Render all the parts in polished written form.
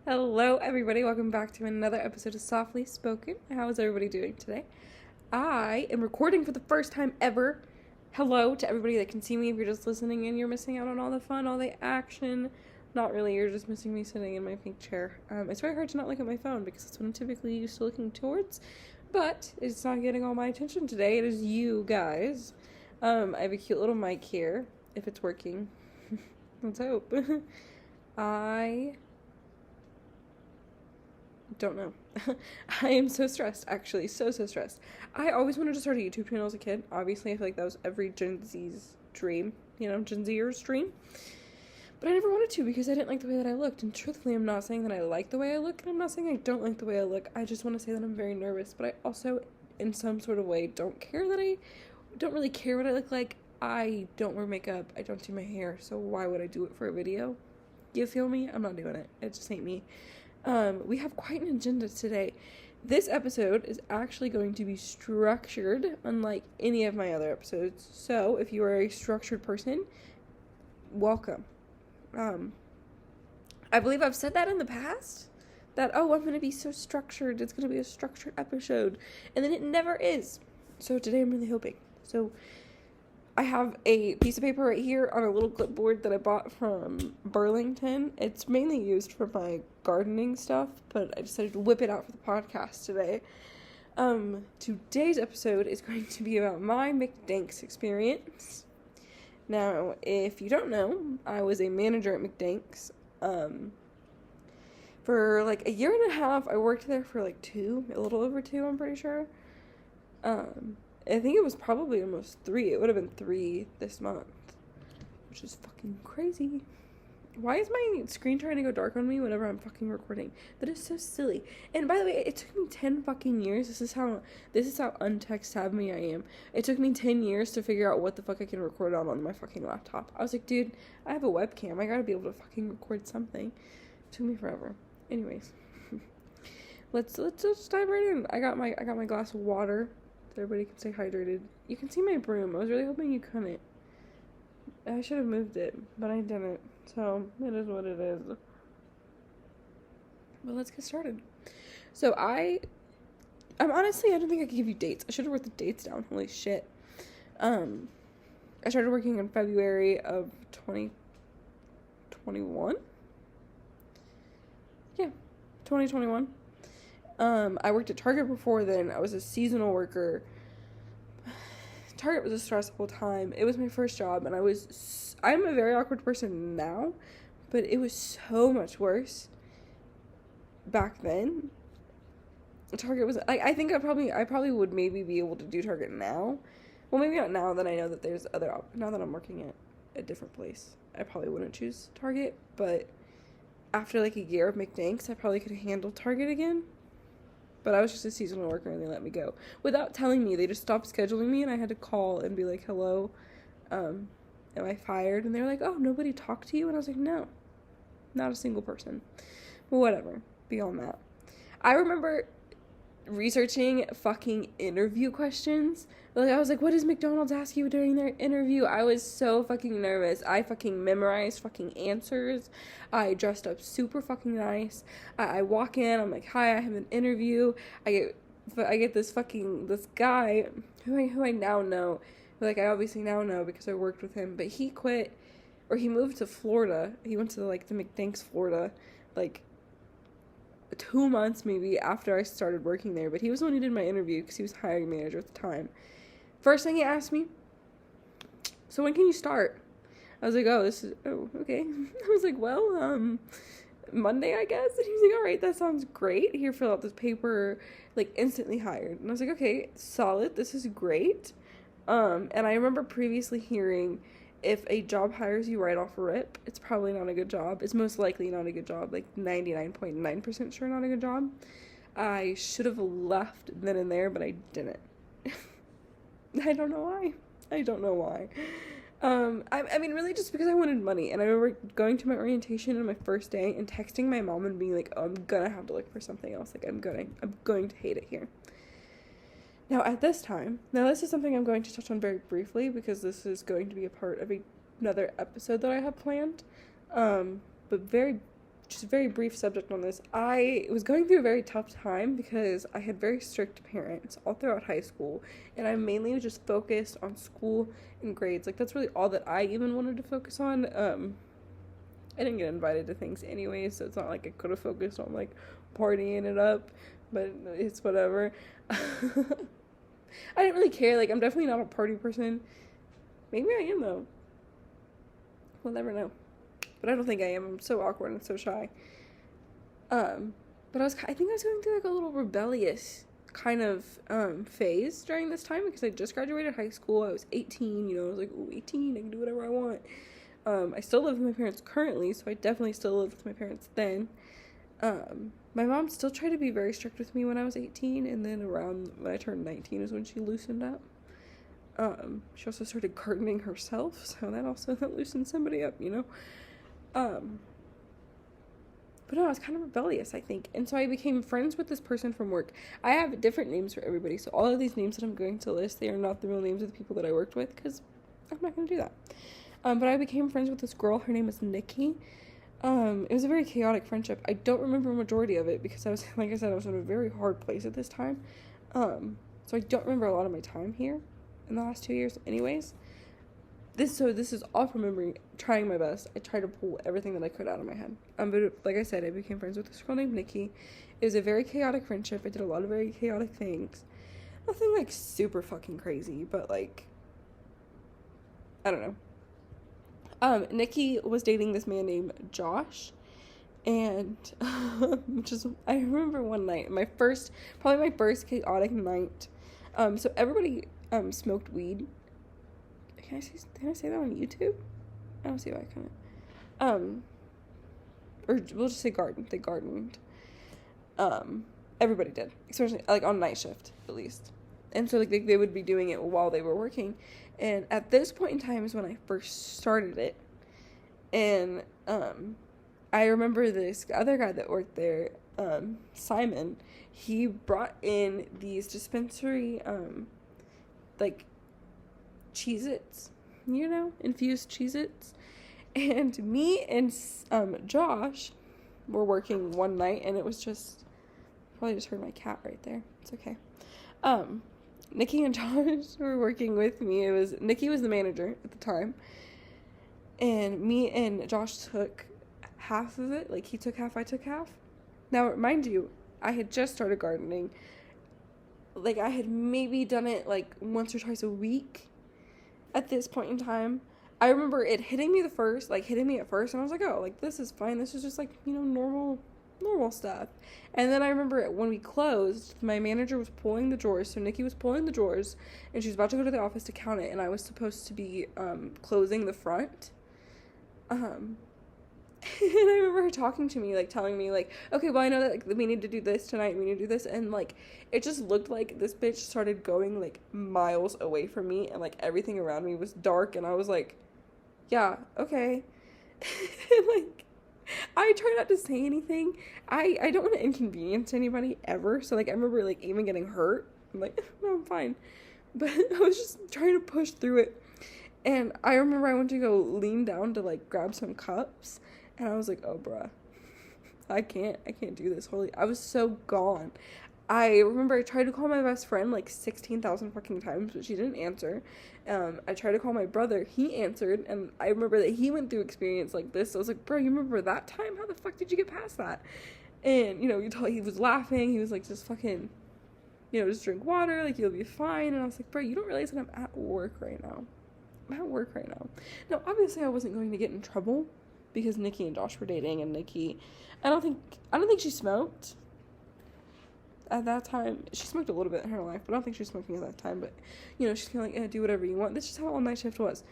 Hello, everybody. Welcome back to another episode of Softly Spoken. How is everybody doing today? I am recording for the first time ever. Hello to everybody that can see me. If you're just listening and you're missing out on all the fun, all the action. Not really, you're just missing me sitting in my pink chair. It's very hard to not look at my phone because that's what I'm typically used to looking towards. But it's not getting all my attention today. It is you guys. I have a cute little mic here, if it's working. Let's hope. I don't know. I am so stressed, actually. So stressed. I always wanted to start a YouTube channel as a kid. Obviously, I feel like that was every Gen Z's dream. Gen Zers' dream. But I never wanted to because I didn't like the way that I looked. And truthfully, I'm not saying that I like the way I look, and I'm not saying I don't like the way I look. I just want to say that I'm very nervous. But I also, in some sort of way, don't really care what I look like. I don't wear makeup. I don't do my hair. So why would I do it for a video? You feel me? I'm not doing it. It just ain't me. We have quite an agenda today. This episode is actually going to be structured unlike any of my other episodes. So if you are a structured person, welcome. I believe I've said that in the past. That, I'm going to be so structured. It's going to be a structured episode. And then it never is. So today I'm really hoping. So I have a piece of paper right here on a little clipboard that I bought from Burlington. It's mainly used for my gardening stuff, but I decided to whip it out for the podcast today. Today's episode is going to be about my McDanks experience. Now, if you don't know, I was a manager at McDanks. For like a year and a half. I worked there for like a little over 2, I'm pretty sure. I think it was probably almost 3. It would have been 3 this month, which is fucking crazy. Why is my screen trying to go dark on me whenever I'm fucking recording? That is so silly. And by the way, it took me 10 fucking years. This is how untech savvy I am. It took me 10 years to figure out what the fuck I can record on my fucking laptop. I was like, dude, I have a webcam. I gotta be able to fucking record something. It took me forever. Anyways, let's just dive right in. I got my glass of water. Everybody can stay hydrated. You can see my broom. I was really hoping you couldn't. I should have moved it, but I didn't. So, it is what it is. But let's get started. So, I'm honestly, I don't think I could give you dates. I should have wrote the dates down. Holy shit. I started working in February of 2021. Yeah, 2021. I worked at Target before then. I was a seasonal worker. Target was a stressful time. It was my first job, and I'm a very awkward person now, but it was so much worse back then. Target was, I think I probably would maybe be able to do Target now. Well, maybe not now that I know that there's now that I'm working at a different place. I probably wouldn't choose Target, but after like a year of McDanks, I probably could handle Target again. But I was just a seasonal worker and they let me go. Without telling me, they just stopped scheduling me and I had to call and be like, hello, am I fired? And they were like, oh, nobody talked to you? And I was like, no, not a single person. But whatever, beyond that. I remember researching fucking interview questions. Like, I was like, what does McDonald's ask you during their interview? I was so fucking nervous. I fucking memorized fucking answers. I dressed up super fucking nice. I walk in, I'm like, hi, I have an interview. I get this guy who I now know. Like, I obviously now know because I worked with him, but he quit, or he moved to Florida. He went to like the McDanks, Florida, like 2 months maybe after I started working there, but he was the one who did my interview because he was hiring manager at the time. First thing he asked me, so when can you start? I was like, okay. I was like, well, Monday, I guess. And he was like, all right, that sounds great. Here, fill out this paper, like instantly hired. And I was like, okay, solid. This is great. And I remember previously hearing if a job hires you right off a rip, it's probably not a good job. It's most likely not a good job, like 99.9% sure not a good job. I should have left then and there, but I didn't. I don't know why. I mean, really just because I wanted money. And I remember going to my orientation on my first day and texting my mom and being like, oh, I'm gonna have to look for something else. Like, I'm going to hate it here. Now, at this time, this is something I'm going to touch on very briefly because this is going to be a part of another episode that I have planned. But very just a very brief subject on this. I was going through a very tough time because I had very strict parents all throughout high school, and I mainly was just focused on school and grades. Like, that's really all that I even wanted to focus on. I didn't get invited to things anyway, so it's not like I could have focused on, like, partying it up, but it's whatever. I didn't really care. Like, I'm definitely not a party person. Maybe I am, though. We'll never know. But I don't think I am. I'm so awkward and so shy. But I think I was going through, like, a little rebellious kind of phase during this time because I just graduated high school. I was 18, I was like, ooh, 18, I can do whatever I want. I still live with my parents currently, so I definitely still lived with my parents then. My mom still tried to be very strict with me when I was 18, and then around when I turned 19 is when she loosened up. She also started gardening herself, so that also loosened somebody up, But no, I was kind of rebellious, I think. And so I became friends with this person from work. I have different names for everybody, so all of these names that I'm going to list, they are not the real names of the people that I worked with, because I'm not going to do that. But I became friends with this girl. Her name is Nikki. It was a very chaotic friendship. I don't remember a majority of it because I was, like I said, I was in a very hard place at this time. So I don't remember a lot of my time here in the last 2 years anyways. This is all from memory, trying my best. I tried to pull everything that I could out of my head. But like I said, I became friends with this girl named Nikki. It was a very chaotic friendship. I did a lot of very chaotic things. Nothing, like, super fucking crazy, but, like, I don't know. Nikki was dating this man named Josh, and, I remember one night, probably my first chaotic night, so everybody, smoked weed. Can I say that on YouTube? I don't see why I couldn't. Or we'll just say garden. They gardened. Everybody did, especially, like, on night shift, at least. And so, like, they would be doing it while they were working. And at this point in time is when I first started it. And I remember this other guy that worked there, Simon, he brought in these dispensary, like, Cheez-Its, infused Cheez-Its. And me and Josh were working one night, and it was probably just heard my cat right there. It's okay. Nikki and Josh were working with me. Nikki was the manager at the time. And me and Josh took half of it. Like, he took half, I took half. Now, mind you, I had just started gardening. Like, I had maybe done it, like, once or twice a week at this point in time. I remember it hitting me at first, and I was like, oh, like, this is fine. This is just, like, normal stuff. And then I remember when we closed, my manager was pulling the drawers, so Nikki was pulling the drawers, and she was about to go to the office to count it, and I was supposed to be closing the front. And I remember her talking to me, like, telling me, like, okay, well, I know that, like, we need to do this tonight, we need to do this, and, like, it just looked like this bitch started going, like, miles away from me, and, like, everything around me was dark, and I was like, yeah, okay. And, like, I try not to say anything. I don't want to inconvenience anybody ever, so, like, I remember, like, even getting hurt. I'm like, no, I'm fine. But I was just trying to push through it. And I remember I went to go lean down to, like, grab some cups, and I was like, oh, bruh, I can't do this. I was so gone. I remember I tried to call my best friend, like, 16,000 fucking times, but she didn't answer. I tried to call my brother. He answered, and I remember that he went through experience like this. So I was like, bro, you remember that time? How the fuck did you get past that? And, he was laughing. He was like, just fucking, just drink water. Like, you'll be fine. And I was like, bro, you don't realize that I'm at work right now. Now, obviously, I wasn't going to get in trouble because Nikki and Josh were dating, and Nikki, I don't think she smoked at that time. She smoked a little bit in her life, but I don't think she was smoking at that time. But, she's kind of like, do whatever you want. That's just how all night shift was,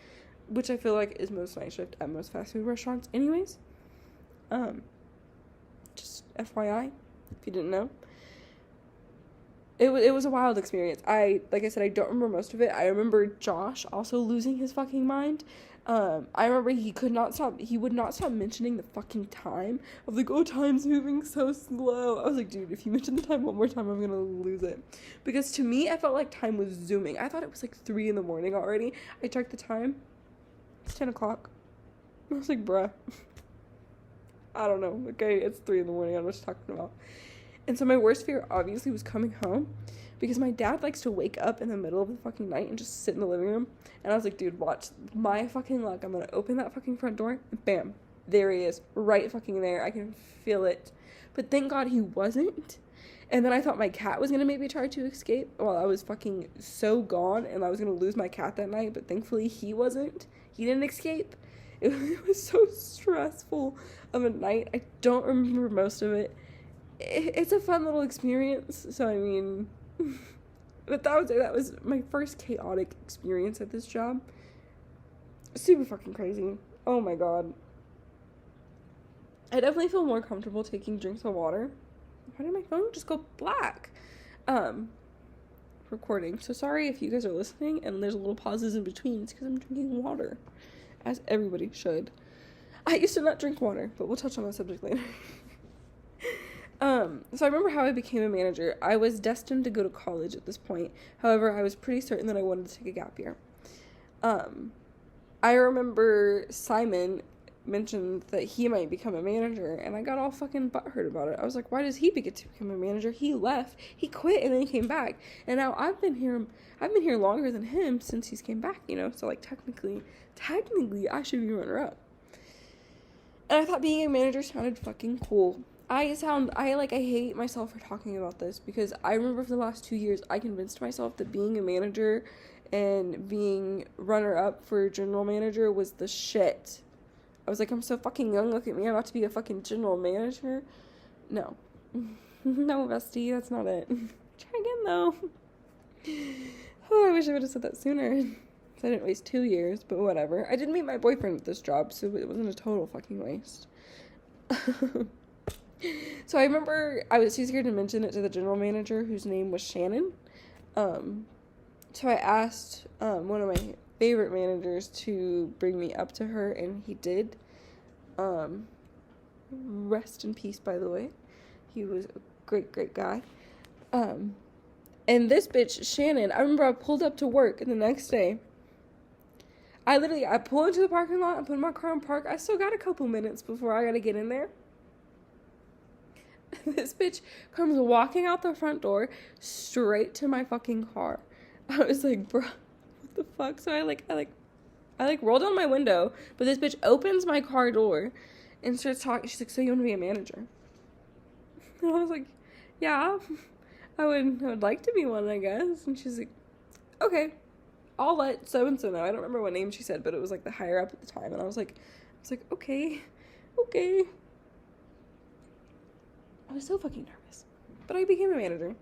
which I feel like is most night shift at most fast food restaurants anyways. Just FYI, if you didn't know. It was a wild experience. Like I said, I don't remember most of it. I remember Josh also losing his fucking mind. I remember he would not stop mentioning the fucking time of, like, oh, time's moving so slow. I was like, dude, if you mention the time one more time, I'm gonna lose it. Because to me, I felt like time was zooming. I thought it was like 3 a.m. already. I checked the time. It's 10 o'clock. I was like, bruh. I don't know. Okay, it's 3 in the morning. I don't know what I'm talking about. And so my worst fear obviously was coming home because my dad likes to wake up in the middle of the fucking night and just sit in the living room. And I was like, dude, watch my fucking luck. I'm going to open that fucking front door and bam, there he is, right fucking there. I can feel it. But thank God he wasn't. And then I thought my cat was going to maybe try to escape while I was fucking so gone and I was going to lose my cat that night. But thankfully he wasn't. He didn't escape. It was so stressful of a night. I don't remember most of it. It's a fun little experience. So, I mean, but that was my first chaotic experience at this job. Super fucking crazy. Oh my God. I definitely feel more comfortable taking drinks of water. Why did my phone just go black? Recording. So sorry if you guys are listening and there's little pauses in between. It's because I'm drinking water. As everybody should. I used to not drink water, but we'll touch on that subject later. So I remember how I became a manager. I was destined to go to college at this point. However, I was pretty certain that I wanted to take a gap year. I remember Simon mentioned that he might become a manager, and I got all fucking butthurt about it. I was like, why does he get to become a manager? He left, he quit, and then he came back. And now I've been here longer than him since he's came back, you know? So, like, technically, I should be runner-up. And I thought being a manager sounded fucking cool. I hate myself for talking about this because I remember for the last 2 years, I convinced myself that being a manager and being runner-up for general manager was the shit. I was like, I'm so fucking young, look at me, I'm about to be a fucking general manager. No. No, bestie, that's not it. Try again, though. Oh, I wish I would have said that sooner. So I didn't waste 2 years, but whatever. I didn't meet my boyfriend at this job, so it wasn't a total fucking waste. So I remember I was too scared to mention it to the general manager, whose name was Shannon. So I asked one of my favorite managers to bring me up to her, and he did. Rest in peace, by the way. He was a great guy. And this bitch, Shannon, I remember I pulled up to work the next day. I pull into the parking lot, I put my car in park. I still got a couple minutes before I gotta get in there. This bitch comes walking out the front door straight to my fucking car. I was like, bro, what the fuck? So I roll down my window, but this bitch opens my car door and starts talking. She's like, so you want to be a manager? And I was like, yeah, I would like to be one, I guess. And she's like, okay, I'll let so-and-so know. I don't remember what name she said, but it was like the higher up at the time. And I was like, okay. I was so fucking nervous, but I became a manager.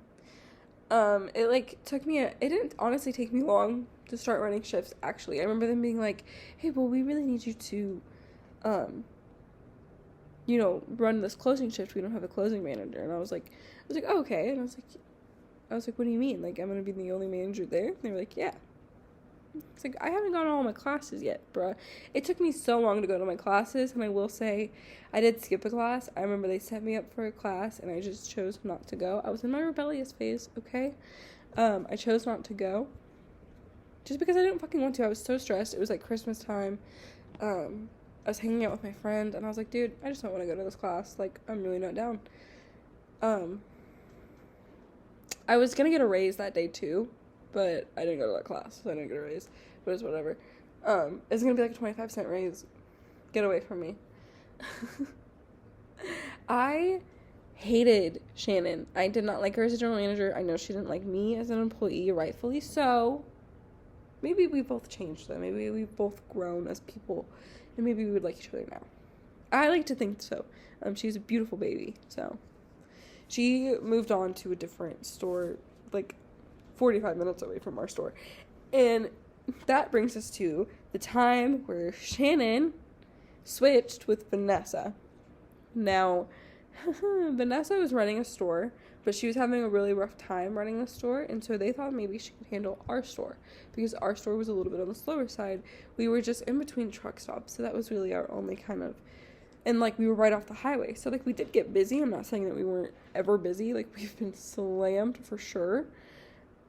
It didn't honestly take me long to start running shifts, actually. I remember them being like, hey, well, we really need you to, run this closing shift. We don't have a closing manager. And I was like, oh, okay. And I was like, what do you mean? Like, I'm going to be the only manager there? And they were like, yeah. It's like, I haven't gone to all my classes yet, bruh. It took me so long to go to my classes, and I will say, I did skip a class. I remember they set me up for a class, and I just chose not to go. I was in my rebellious phase, okay? I chose not to go. Just because I didn't fucking want to. I was so stressed. It was like Christmas time. I was hanging out with my friend, and I was like, dude, I just don't want to go to this class. Like, I'm really not down. I was gonna get a raise that day, too. But I didn't go to that class, so I didn't get a raise. But it's whatever. It's gonna be like a 25-cent raise. Get away from me. I hated Shannon. I did not like her as a general manager. I know she didn't like me as an employee, rightfully so. Maybe we both changed, though. Maybe we've both grown as people. And maybe we would like each other now. I like to think so. She's a beautiful baby, so. She moved on to a different store, like, 45 minutes away from our store. And that brings us to the time where Shannon switched with Vanessa. Now, Vanessa was running a store, but she was having a really rough time running the store, and so they thought maybe she could handle our store, because our store was a little bit on the slower side. We were just in between truck stops, so that was really our only kind of, and, like, we were right off the highway, so, like, we did get busy. I'm not saying that we weren't ever busy. Like, we've been slammed for sure.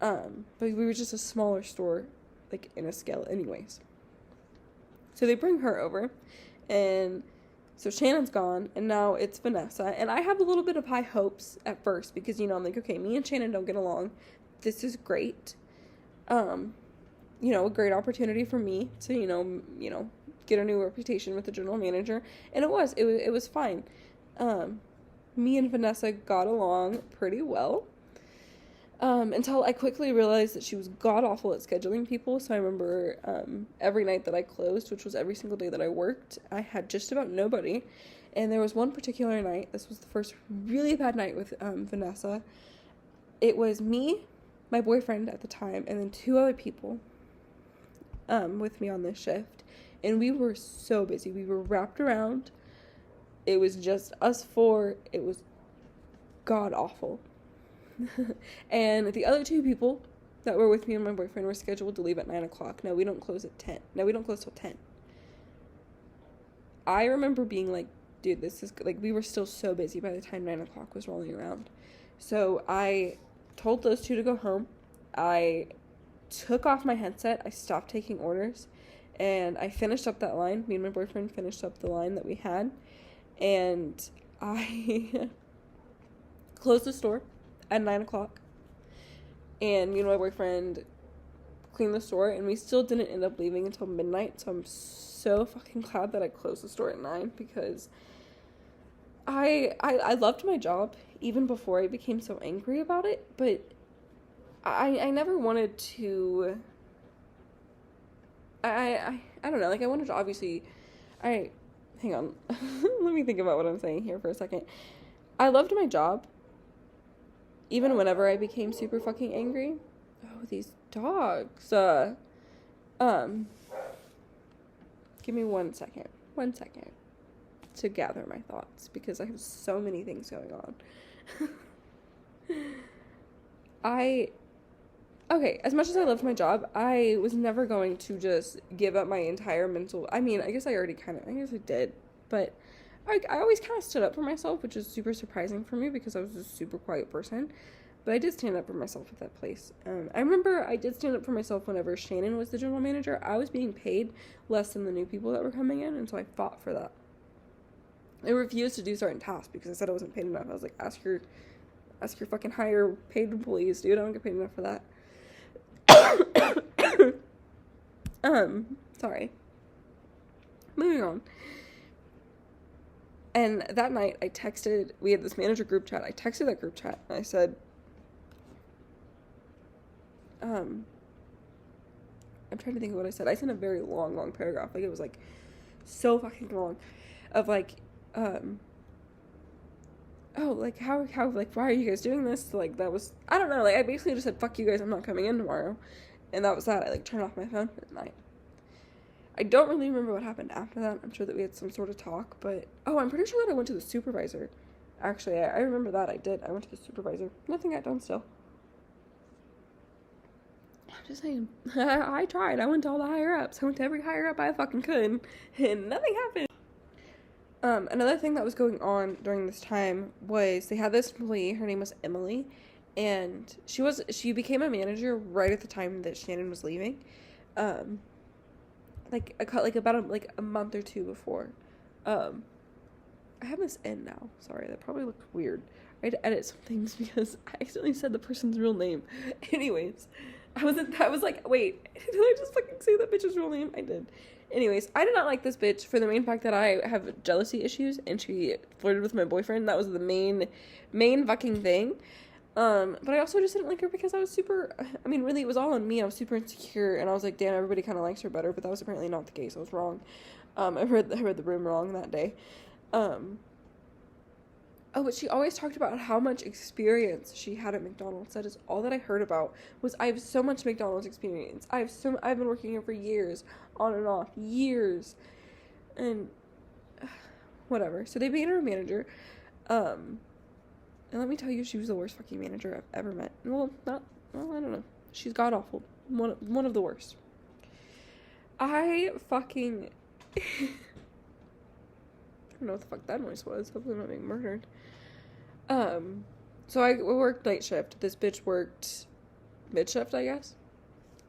But we were just a smaller store, like, in a scale anyways. So they bring her over, and So Shannon's gone, and now it's Vanessa. And I have a little bit of high hopes at first because, you know, I'm like, okay, me and Shannon don't get along. This is great. You know, a great opportunity for me to, you know, get a new reputation with the general manager. And it was fine. Me and Vanessa got along pretty well. Until I quickly realized that she was god-awful at scheduling people. So I remember every night that I closed, which was every single day that I worked, I had just about nobody. And there was one particular night, this was the first really bad night with Vanessa. It was me, my boyfriend at the time, and then 2 other people with me on this shift. And we were so busy. We were wrapped around. It was just us 4. It was god-awful. And the other 2 people that were with me and my boyfriend were scheduled to leave at 9 o'clock. No, we don't close at 10. No, we don't close till 10. I remember being like, dude, this is, like, we were still so busy by the time 9 o'clock was rolling around. So I told those 2 to go home. I took off my headset. I stopped taking orders. And I finished up that line. Me and my boyfriend finished up the line that we had. And I closed the store at 9 o'clock, and me and my boyfriend cleaned the store, and we still didn't end up leaving until midnight. So I'm so fucking glad that I closed the store at 9, because I loved my job even before I became so angry about it, but I never wanted to. I don't know, like, I wanted to obviously. Hang on, let me think about what I'm saying here for a second. I loved my job. Even whenever I became super fucking angry. Oh, these dogs. Give me 1 second. 1 second. To gather my thoughts. Because I have so many things going on. Okay, as much as I loved my job, I was never going to just give up my entire mental. I mean, I guess I did. But I always kind of stood up for myself, which is super surprising for me because I was a super quiet person. But I did stand up for myself at that place. I remember I did stand up for myself whenever Shannon was the general manager. I was being paid less than the new people that were coming in, and so I fought for that. I refused to do certain tasks because I said I wasn't paid enough. I was like, ask your fucking higher paid employees, dude. I don't get paid enough for that. Sorry. Moving on. And that night, we had this manager group chat. I texted that group chat, and I said, I'm trying to think of what I said. I sent a very long paragraph. Like, it was, like, so fucking long. Of, like, like, how, like, why are you guys doing this? Like, that was, I don't know. Like, I basically just said, fuck you guys, I'm not coming in tomorrow. And that was that. I, like, turned off my phone for the night. I don't really remember what happened after that. I'm sure that we had some sort of talk, but... Oh, I'm pretty sure that I went to the supervisor. Actually, I remember that. I did. I went to the supervisor. Nothing got done still. I'm just saying. I tried. I went to all the higher-ups. I went to every higher-up I fucking could, and nothing happened. Another thing that was going on during this time was they had this employee. Her name was Emily, and she became a manager right at the time that Shannon was leaving. About a month or 2 before. I have this in now. Sorry, that probably looked weird. I had to edit some things because I accidentally said the person's real name. Anyways, I was like, wait, did I just fucking say that bitch's real name? I did. Anyways, I did not like this bitch for the main fact that I have jealousy issues, and she flirted with my boyfriend. That was the main fucking thing. But I also just didn't like her because I was really, it was all on me. I was super insecure, and I was like, damn, everybody kind of likes her better, but that was apparently not the case. I was wrong. I read the room wrong that day. But she always talked about how much experience she had at McDonald's. That is all that I heard about, was I have so much McDonald's experience. I've been working here for years, on and off, years. And whatever. So they made her a manager. And let me tell you, she was the worst fucking manager I've ever met. Well, I don't know. She's god-awful. One of the worst. I fucking... I don't know what the fuck that noise was. Hopefully I'm not being murdered. So I worked night shift. This bitch worked mid-shift, I guess.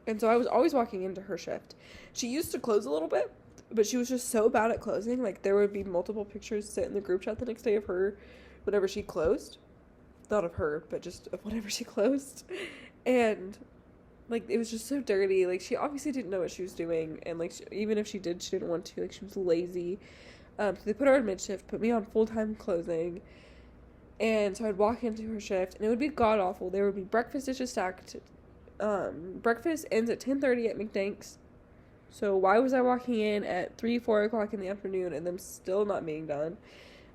And so I was always walking into her shift. She used to close a little bit, But she was just so bad at closing. Like, there would be multiple pictures sent in the group chat the next day of her, whenever she closed. Not of her, but just of whenever she closed. And, like, it was just so dirty. Like, she obviously didn't know what she was doing. And, like, even if she did, she didn't want to. Like, she was lazy. So they put her on mid-shift, put me on full-time closing. And so I'd walk into her shift, and it would be god-awful. There would be breakfast dishes stacked. Breakfast ends at 10:30 at McDanks. So why was I walking in at 4 o'clock in the afternoon and them still not being done?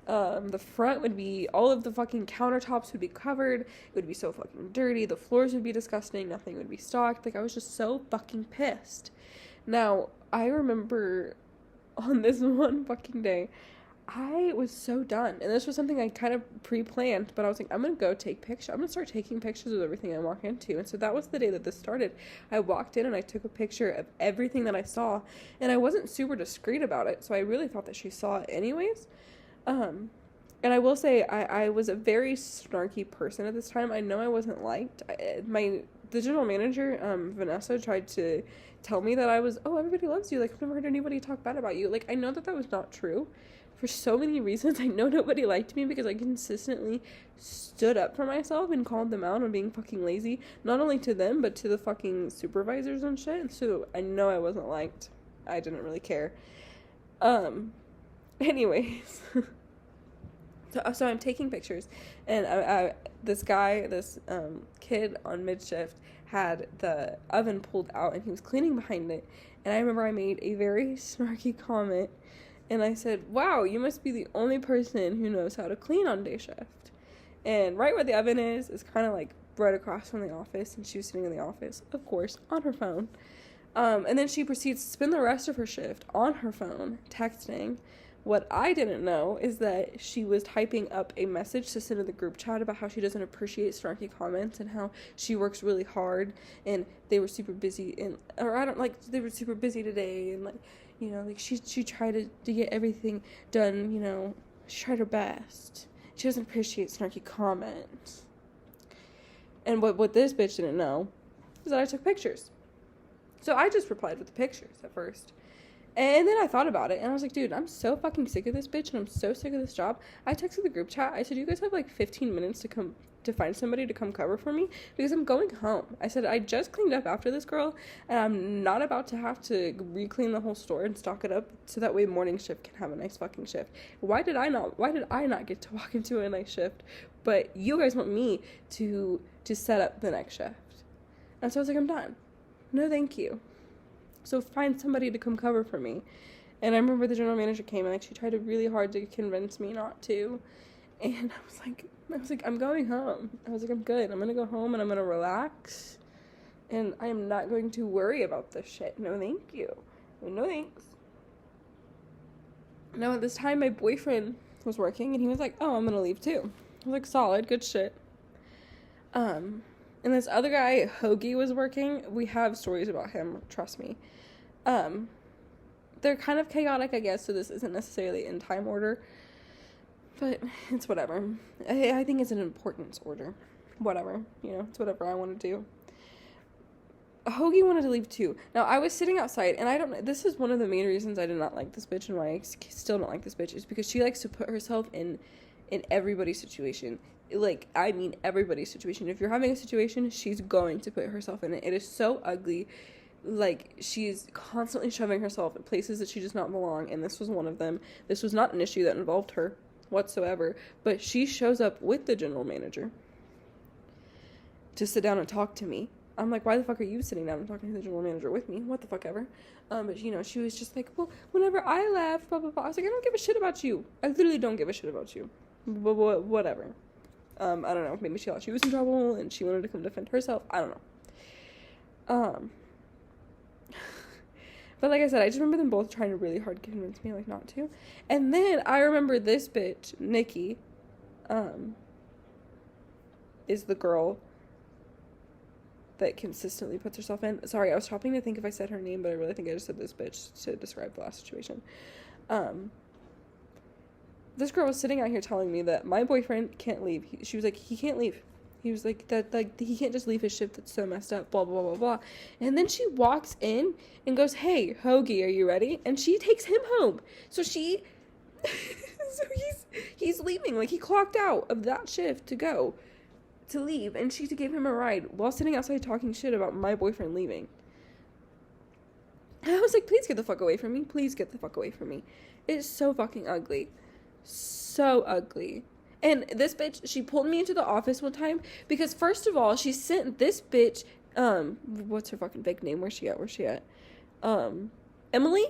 The front would be, all of the fucking countertops would be covered. It would be so fucking dirty. The floors would be disgusting. Nothing would be stocked. Like, I was just so fucking pissed. Now, I remember on this one fucking day, I was so done. And this was something I kind of pre-planned, but I was like, I'm going to go take pictures. I'm going to start taking pictures of everything I walk into. And so that was the day that this started. I walked in and I took a picture of everything that I saw, and I wasn't super discreet about it. So I really thought that she saw it anyways. And I will say I was a very snarky person at this time. I know I wasn't liked. The general manager, Vanessa, tried to tell me that I was, oh, everybody loves you. Like, I've never heard anybody talk bad about you. Like, I know that that was not true. For so many reasons, I know nobody liked me because I consistently stood up for myself and called them out on being fucking lazy. Not only to them, but to the fucking supervisors and shit. And so I know I wasn't liked. I didn't really care. Anyways. So I'm taking pictures. And this kid on mid-shift had the oven pulled out and he was cleaning behind it. And I remember I made a very snarky comment. And I said, wow, you must be the only person who knows how to clean on day shift. And right where the oven is kind of like right across from the office. And she was sitting in the office, of course, on her phone. And then she proceeds to spend the rest of her shift on her phone, texting. What I didn't know is that she was typing up a message to send to the group chat about how she doesn't appreciate snarky comments and how she works really hard and they were super busy they were super busy today and, like, you know, like, she tried to get everything done, you know, she tried her best. She doesn't appreciate snarky comments. And what this bitch didn't know is that I took pictures. So I just replied with the pictures at first. And then I thought about it, and I was like, dude, I'm so fucking sick of this bitch, and I'm so sick of this job. I texted the group chat. I said, you guys have, like, 15 minutes to find somebody to come cover for me, because I'm going home. I said, I just cleaned up after this girl, and I'm not about to have to re-clean the whole store and stock it up, so that way morning shift can have a nice fucking shift. Why did I not get to walk into a nice shift, but you guys want me to set up the next shift? And so I was like, I'm done. No, thank you. So find somebody to come cover for me. And I remember the general manager came and, like, she tried really hard to convince me not to. And I was like, I'm going home. I was like, I'm good. I'm going to go home and I'm going to relax. And I am not going to worry about this shit. No, thank you. No, thanks. Now, at this time, my boyfriend was working and he was like, oh, I'm going to leave too. I was like, solid, good shit. And this other guy, Hoagie, was working. We have stories about him, trust me. They're kind of chaotic, I guess, so this isn't necessarily in time order. But it's whatever. I think it's an importance order. Whatever. You know, it's whatever I want to do. Hoagie wanted to leave too. Now, I was sitting outside, and this is one of the main reasons I did not like this bitch and why I still don't like this bitch, is because she likes to put herself in everybody's situation. Like, I mean everybody's situation. If you're having a situation, she's going to put herself in it. It is so ugly. Like, she's constantly shoving herself in places that she does not belong, and this was one of them. This was not an issue that involved her whatsoever, but she shows up with the general manager to sit down and talk to me. I'm like, why the fuck are you sitting down and talking to the general manager with me? What the fuck ever. But, you know, she was just like, well, whenever I left, blah, blah, blah. I was like, I don't give a shit about you. I literally don't give a shit about you. Whatever. I don't know. Maybe she thought she was in trouble and she wanted to come defend herself. I don't know. But like I said, I just remember them both trying to really hard to convince me, like, not to. And then I remember this bitch, Nikki, is the girl that consistently puts herself in. Sorry, I was trying to think if I said her name, but I really think I just said this bitch to describe the last situation. This girl was sitting out here telling me that my boyfriend can't leave. She was like, he can't leave. He was like, that, like, he can't just leave his shift, that's so messed up, blah, blah, blah, blah. And then she walks in and goes, hey, Hoagie, are you ready? And she takes him home. So she, so he's leaving, like, he clocked out of that shift to leave, and she gave him a ride while sitting outside talking shit about my boyfriend leaving. And I was like, please get the fuck away from me. Please get the fuck away from me. It's so fucking ugly. So ugly. And this bitch, she pulled me into the office one time because, first of all, she sent this bitch, what's her fucking fake name? Where's she at? Emily?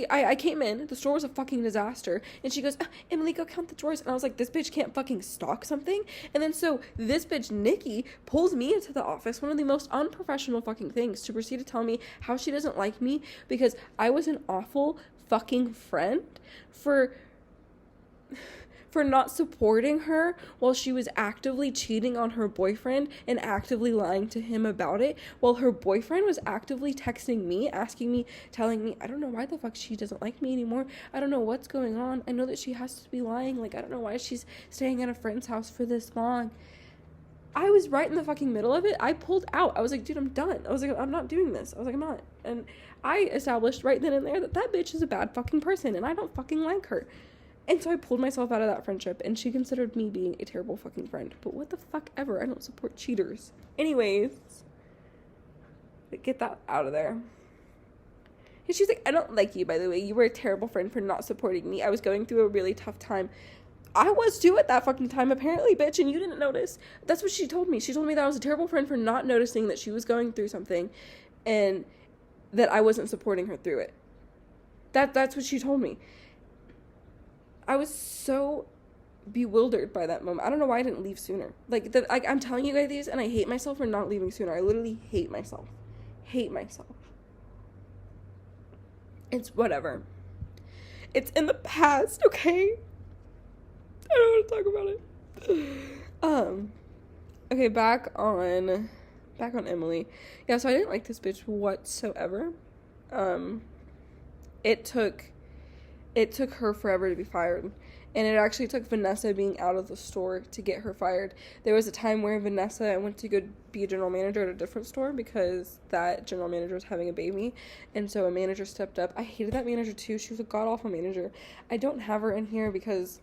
I came in, the store was a fucking disaster, and she goes, Emily, go count the drawers. And I was like, this bitch can't fucking stock something? And then so this bitch, Nikki, pulls me into the office, one of the most unprofessional fucking things, to proceed to tell me how she doesn't like me because I was an awful fucking friend for not supporting her while she was actively cheating on her boyfriend and actively lying to him about it, while her boyfriend was actively texting me, asking me, telling me, I don't know why the fuck she doesn't like me anymore. I don't know what's going on. I know that she has to be lying. Like, I don't know why she's staying at a friend's house for this long. I was right in the fucking middle of it. I pulled out. I was like, dude, I'm done. I was like, I'm not doing this. I was like, I'm not. And I established right then and there that bitch is a bad fucking person and I don't fucking like her. And so I pulled myself out of that friendship, and she considered me being a terrible fucking friend. But what the fuck ever? I don't support cheaters. Anyways, get that out of there. And she's like, I don't like you, by the way. You were a terrible friend for not supporting me. I was going through a really tough time. I was too at that fucking time, apparently, bitch, and you didn't notice. That's what she told me. She told me that I was a terrible friend for not noticing that she was going through something and that I wasn't supporting her through it. That's what she told me. I was so bewildered by that moment. I don't know why I didn't leave sooner. Like, I'm telling you guys these, and I hate myself for not leaving sooner. I literally hate myself. Hate myself. It's whatever. It's in the past, okay? I don't want to talk about it. Okay, back on Emily. Yeah, so I didn't like this bitch whatsoever. It took her forever to be fired. And it actually took Vanessa being out of the store to get her fired. There was a time where Vanessa went to go be a general manager at a different store because that general manager was having a baby. And so a manager stepped up. I hated that manager too. She was a god-awful manager. I don't have her in here because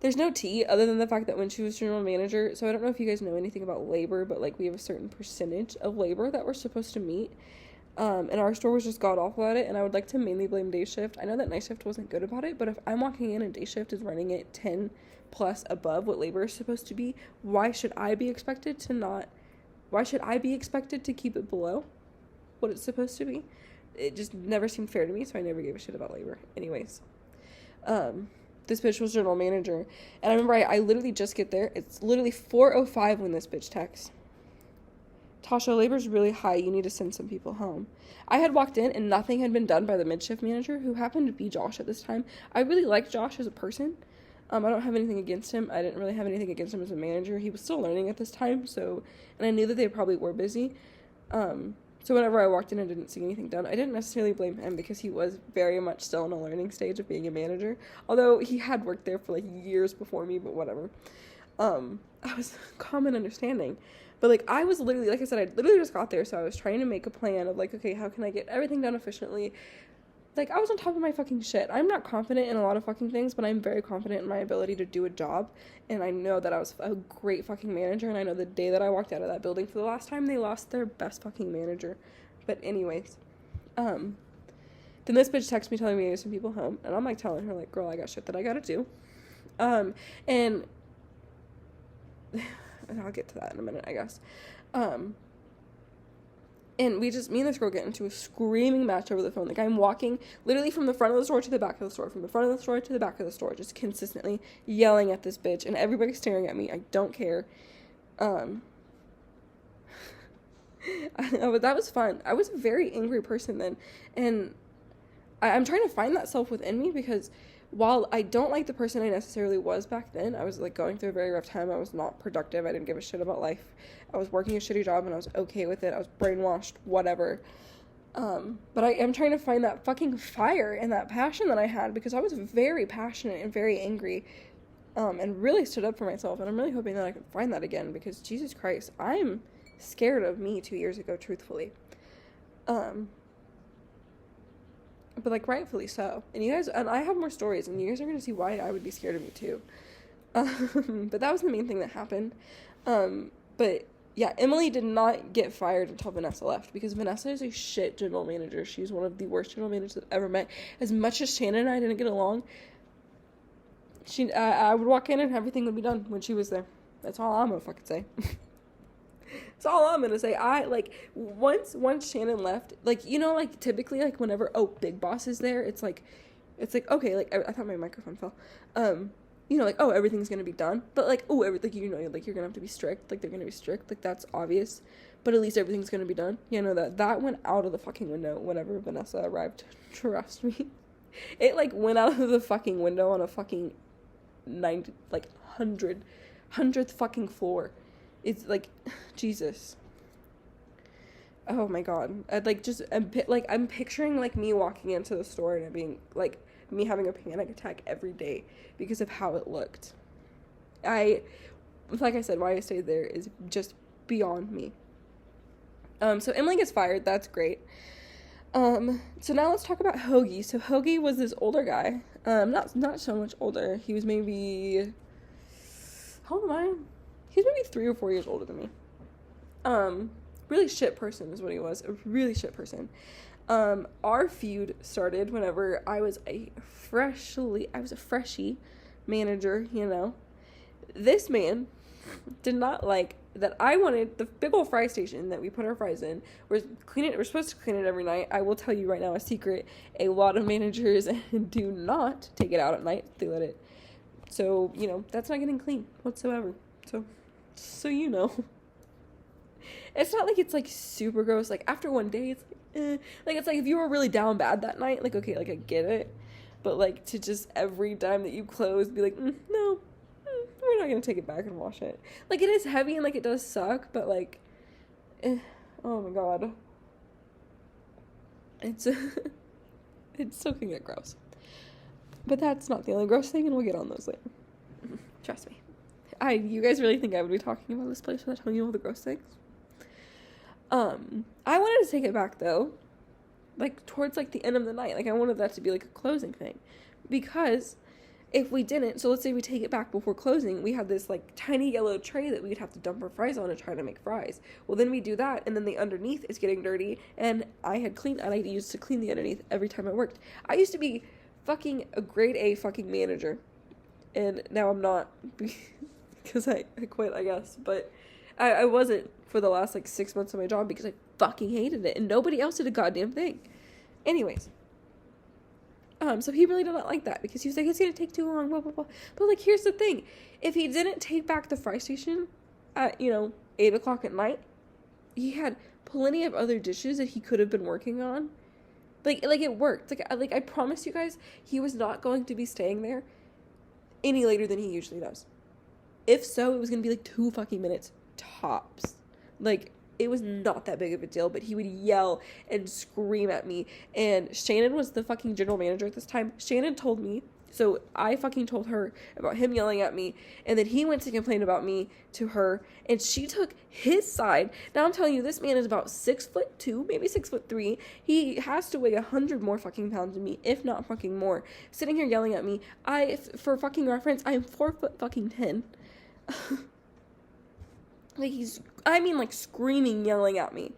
there's no tea other than the fact that when she was general manager, so I don't know if you guys know anything about labor, but like we have a certain percentage of labor that we're supposed to meet. And our store was just god-awful at it, and I would like to mainly blame day shift. I know that night shift wasn't good about it, but if I'm walking in and day shift is running it 10 plus above what labor is supposed to be, why should I be expected to keep it below what it's supposed to be? It just never seemed fair to me, so I never gave a shit about labor. Anyways, this bitch was general manager, and I remember I literally just get there. It's literally 4:05 when this bitch texts. Tasha, labor's really high. You need to send some people home. I had walked in and nothing had been done by the mid-shift manager, who happened to be Josh at this time. I really like Josh as a person. I don't have anything against him. I didn't really have anything against him as a manager. He was still learning at this time, and I knew that they probably were busy. So whenever I walked in and didn't see anything done, I didn't necessarily blame him because he was very much still in a learning stage of being a manager. Although he had worked there for like years before me, but whatever. I was calm and understanding. But, like, I was literally, like I said, I literally just got there, so I was trying to make a plan of, like, okay, how can I get everything done efficiently? Like, I was on top of my fucking shit. I'm not confident in a lot of fucking things, but I'm very confident in my ability to do a job, and I know that I was a great fucking manager, and I know the day that I walked out of that building for the last time, they lost their best fucking manager. But anyways, then this bitch texts me telling me to get some people home, and I'm, like, telling her, like, girl, I got shit that I gotta do. And I'll get to that in a minute, I guess. And me and this girl get into a screaming match over the phone. Like, I'm walking literally from the front of the store to the back of the store, from the front of the store to the back of the store, just consistently yelling at this bitch, and everybody's staring at me. I don't care. That was fun. I was a very angry person then, and I'm trying to find that self within me because while I don't like the person I necessarily was back then, I was, like, going through a very rough time. I was not productive. I didn't give a shit about life. I was working a shitty job, and I was okay with it. I was brainwashed, whatever. But I am trying to find that fucking fire and that passion that I had because I was very passionate and very angry and really stood up for myself, and I'm really hoping that I can find that again, because Jesus Christ, I'm scared of me 2 years ago, truthfully. But, like, rightfully so. And you guys, and I have more stories, and you guys are going to see why I would be scared of me, too. But that was the main thing that happened. But, yeah, Emily did not get fired until Vanessa left, because Vanessa is a shit general manager. She's one of the worst general managers I've ever met. As much as Shannon and I didn't get along, I would walk in and everything would be done when she was there. That's all I'm gonna fucking say. That's all I'm gonna say. Once Shannon left, like, you know, like, typically, like, whenever, Big Boss is there, it's like, okay, like, I thought my microphone fell, you know, like, everything's gonna be done, but, like, like, you know, like, you're gonna have to be strict, like, they're gonna be strict, like, that's obvious, but at least everything's gonna be done, you know, that went out of the fucking window whenever Vanessa arrived, trust me, it, like, went out of the fucking window on a fucking 100th fucking floor. It's like, Jesus. Oh my god. I'm picturing, like, me walking into the store and it being, like, me having a panic attack every day because of how it looked. Like I said, why I stayed there is just beyond me. So Emily gets fired. That's great. So now let's talk about Hoagie. So Hoagie was this older guy. Not so much older. He was maybe, how old am I? He was maybe 3 or 4 years older than me. Really shit person is what he was. A really shit person. Our feud started whenever I was a freshie manager, you know. This man did not like that I wanted the big old fry station that we put our fries in. We're supposed to clean it every night. I will tell you right now a secret. A lot of managers do not take it out at night. They let it. So, you know, that's not getting clean whatsoever. So you know. It's not like it's, like, super gross. Like, after one day, it's like, Like, it's like, if you were really down bad that night, like, okay, like, I get it. But, like, to just every time that you close, be like, no, we're not gonna take it back and wash it. Like, it is heavy and, like, it does suck, but, like, oh my god. It's, it still can get gross. But that's not the only gross thing, and we'll get on those later. Trust me. You guys really think I would be talking about this place without telling you all the gross things? I wanted to take it back, though, like, towards, like, the end of the night. Like, I wanted that to be, like, a closing thing. Because if we didn't, so let's say we take it back before closing, we had this, like, tiny yellow tray that we'd have to dump our fries on and try to make fries. Well, then we do that, and then the underneath is getting dirty, and I used to clean the underneath every time I worked. I used to be fucking a grade A fucking manager, and now I'm not, because I quit, I guess, but I wasn't for the last, like, 6 months of my job because I fucking hated it, and nobody else did a goddamn thing. Anyways, so he really did not like that, because he was like, it's gonna take too long, blah, blah, blah. But, like, here's the thing. If he didn't take back the fry station at, 8 o'clock at night, he had plenty of other dishes that he could have been working on. Like, it worked. Like, I promise you guys, he was not going to be staying there any later than he usually does. If so, it was gonna be, like, 2 fucking minutes tops. Like, it was not that big of a deal, but he would yell and scream at me. And Shannon was the fucking general manager at this time. Shannon told me, so I fucking told her about him yelling at me, and then he went to complain about me to her, and she took his side. Now I'm telling you, this man is about 6'2", maybe 6'3". He has to weigh 100 more fucking pounds than me, if not fucking more. Sitting here yelling at me. For fucking reference, I am 4'10". Like, screaming, yelling at me,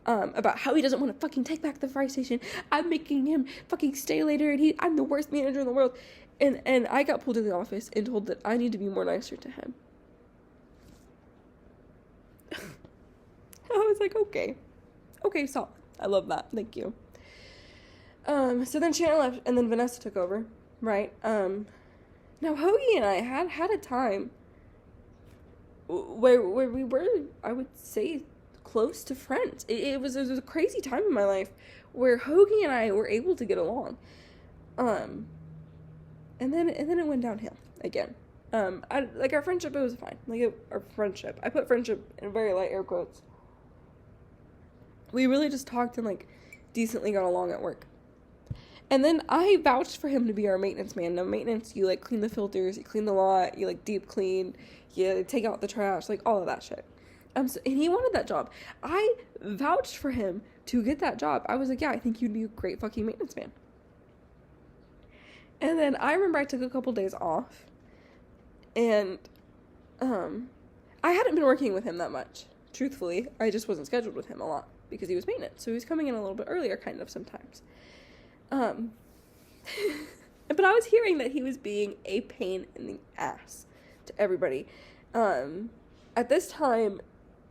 about how he doesn't want to fucking take back the fry station. I'm making him fucking stay later, and I'm the worst manager in the world. And I got pulled in the office and told that I need to be more nicer to him. I was like, okay, solid. I love that. Thank you. So then Shannon left, and then Vanessa took over, right? Now Hoagie and I had a time where we were, I would say, close to friends. It was a crazy time in my life where Hoagie and I were able to get along. And then it went downhill again. Our friendship, it was fine. Our friendship. I put friendship in very light air quotes. We really just talked and, like, decently got along at work. And then I vouched for him to be our maintenance man. Now, maintenance, you, like, clean the filters, you clean the lot, you, like, deep clean, you take out the trash, like, all of that shit. And he wanted that job. I vouched for him to get that job. I was like, yeah, I think you'd be a great fucking maintenance man. And then I remember I took a couple days off. And, I hadn't been working with him that much. Truthfully, I just wasn't scheduled with him a lot because he was maintenance. So he was coming in a little bit earlier, kind of, sometimes. But I was hearing that he was being a pain in the ass to everybody. At this time,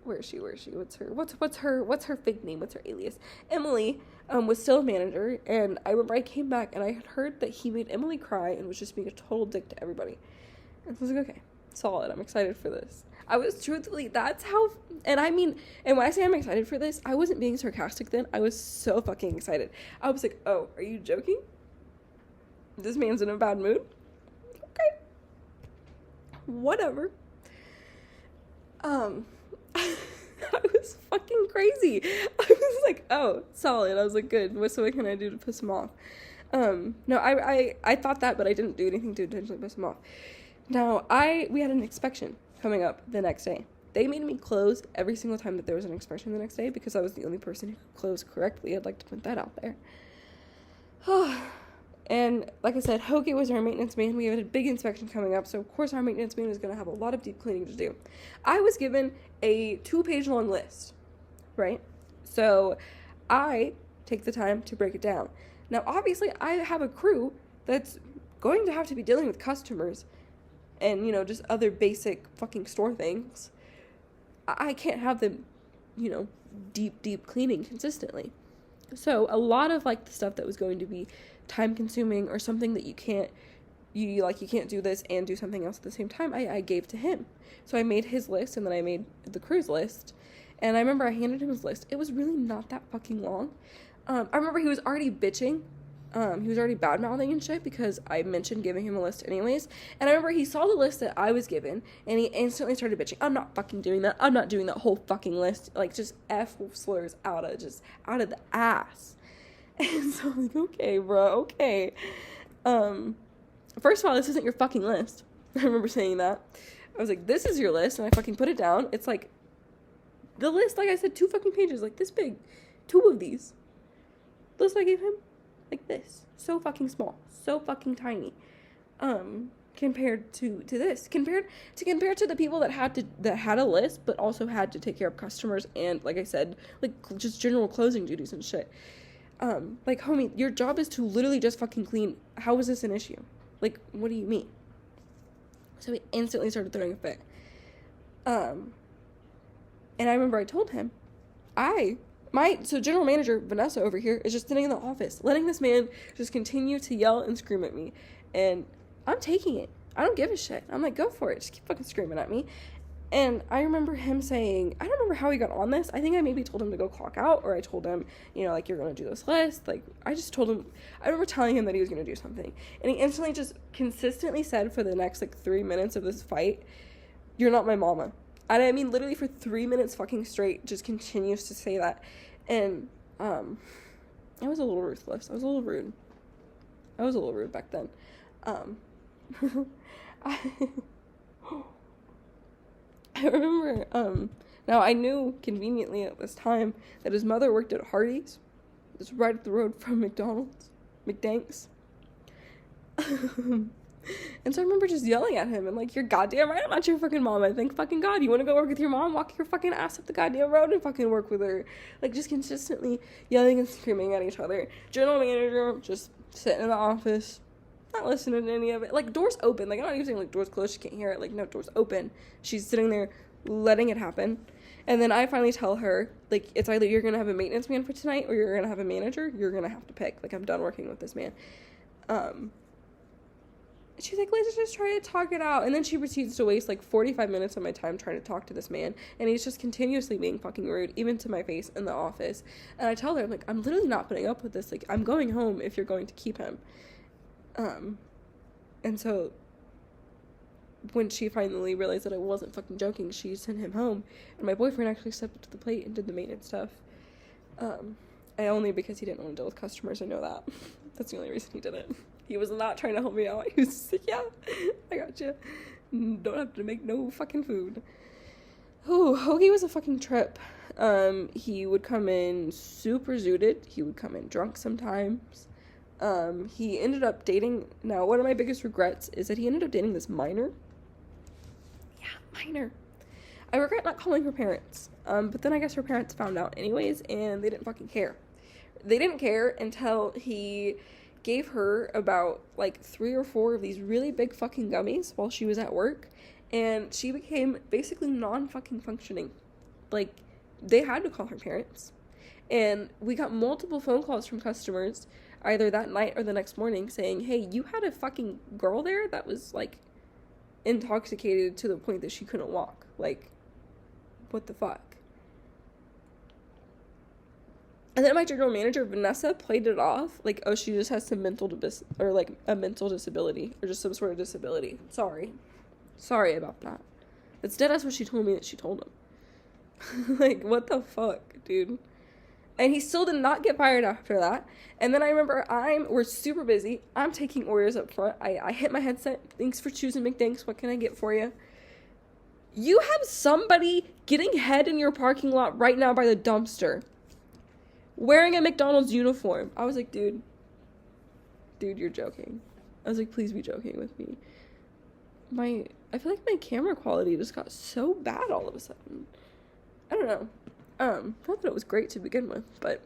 where is she? What's her fake name? What's her alias? Emily, was still a manager, and I remember I came back and I had heard that he made Emily cry and was just being a total dick to everybody. And so I was like, okay, solid. I'm excited for this. I was truthfully, that's how, and I mean, and when I say I'm excited for this, I wasn't being sarcastic then. I was so fucking excited. I was like, oh, are you joking? This man's in a bad mood? Okay. Whatever. I was fucking crazy. I was like, oh, solid. I was like, good. What can I do to piss him off? No, I thought that, but I didn't do anything to intentionally piss him off. Now, we had an inspection coming up the next day. They made me close every single time that there was an inspection the next day because I was the only person who could close correctly. I'd like to put that out there. And like I said, Hoke was our maintenance man. We had a big inspection coming up, so of course our maintenance man was going to have a lot of deep cleaning to do. I was given a 2-page long list, right? So I take the time to break it down. Now, obviously, I have a crew that's going to have to be dealing with customers and, you know, just other basic fucking store things. I can't have them, you know, deep cleaning consistently. So a lot of, like, the stuff that was going to be time consuming or something that you can't do this and do something else at the same time, I gave to him. So I made his list, and then I made the crew's list. And I remember I handed him his list. It was really not that fucking long. I remember he was already bitching. He was already bad-mouthing and shit because I mentioned giving him a list anyways. And I remember he saw the list that I was given, and he instantly started bitching. I'm not fucking doing that. I'm not doing that whole fucking list. Like, just F slurs out of the ass. And so I'm like, okay, bro, okay. First of all, this isn't your fucking list. I remember saying that. I was like, this is your list, and I fucking put it down. It's like, the list, like I said, 2 fucking pages, like this big. 2 of these. The list I gave him, like this. So fucking small. So fucking tiny. Compared to this. Compared to the people that had a list, but also had to take care of customers and, like I said, like, just general closing duties and shit. Like, homie, your job is to literally just fucking clean. How is this an issue? Like, what do you mean? So he instantly started throwing a fit. And I remember I told him, so general manager, Vanessa over here, is just sitting in the office, letting this man just continue to yell and scream at me. And I'm taking it. I don't give a shit. I'm like, go for it. Just keep fucking screaming at me. And I remember him saying, I don't remember how he got on this. I think I maybe told him to go clock out, or I told him, you know, like, you're going to do this list. Like, I just told him, I remember telling him that he was going to do something. And he instantly just consistently said for the next, like, 3 minutes of this fight, you're not my mama. And I mean, literally for 3 minutes fucking straight, just continues to say that. And, I was a little ruthless. I was a little rude. I was a little rude back then. I remember, now I knew conveniently at this time that his mother worked at Hardee's. It's right up the road from McDanks. And so I remember just yelling at him and like, you're goddamn right, I'm not your fucking mom. I thank fucking God. You want to go work with your mom? Walk your fucking ass up the goddamn road and fucking work with her. Like, just consistently yelling and screaming at each other. General manager just sitting in the office, not listening to any of it. Like, doors open. Like, I'm not even saying, like, doors closed, she can't hear it. Like, no, doors open. She's sitting there letting it happen. And then I finally tell her, like, it's either you're going to have a maintenance man for tonight or you're going to have a manager. You're going to have to pick. Like, I'm done working with this man. She's like, let's just try to talk it out. And then she proceeds to waste, like, 45 minutes of my time trying to talk to this man. And he's just continuously being fucking rude, even to my face in the office. And I tell her, I'm like, I'm literally not putting up with this. Like, I'm going home if you're going to keep him. And so when she finally realized that I wasn't fucking joking, she sent him home. And my boyfriend actually stepped up to the plate and did the maintenance stuff. Only because he didn't want to deal with customers. I know that. That's the only reason he did it. He was not trying to help me out. He was just like, yeah, I got you. Don't have to make no fucking food. Oh, Hoagie was a fucking trip. He would come in super zooted. He would come in drunk sometimes. He ended up dating. Now, one of my biggest regrets is that he ended up dating this minor. Yeah, minor. I regret not calling her parents. But then I guess her parents found out anyways, and they didn't fucking care. They didn't care until he gave her about, like, 3 or 4 of these really big fucking gummies while she was at work, and she became basically non-fucking functioning. Like, they had to call her parents. And we got multiple phone calls from customers, either that night or the next morning, saying, hey, you had a fucking girl there that was, like, intoxicated to the point that she couldn't walk. Like, what the fuck? And then my general manager, Vanessa, played it off like, oh, she just has some mental a mental disability, or just some sort of disability. Sorry about that. That's dead ass what she told me that she told him. Like, what the fuck, dude? And he still did not get fired after that. And then I remember we're super busy. I'm taking orders up front. I hit my headset. Thanks for choosing McDanks. What can I get for you? You have somebody getting head in your parking lot right now by the dumpster, wearing a McDonald's uniform. I was like, dude, you're joking. I was like, please be joking with me. I feel like my camera quality just got so bad all of a sudden. I don't know. Not that it was great to begin with, but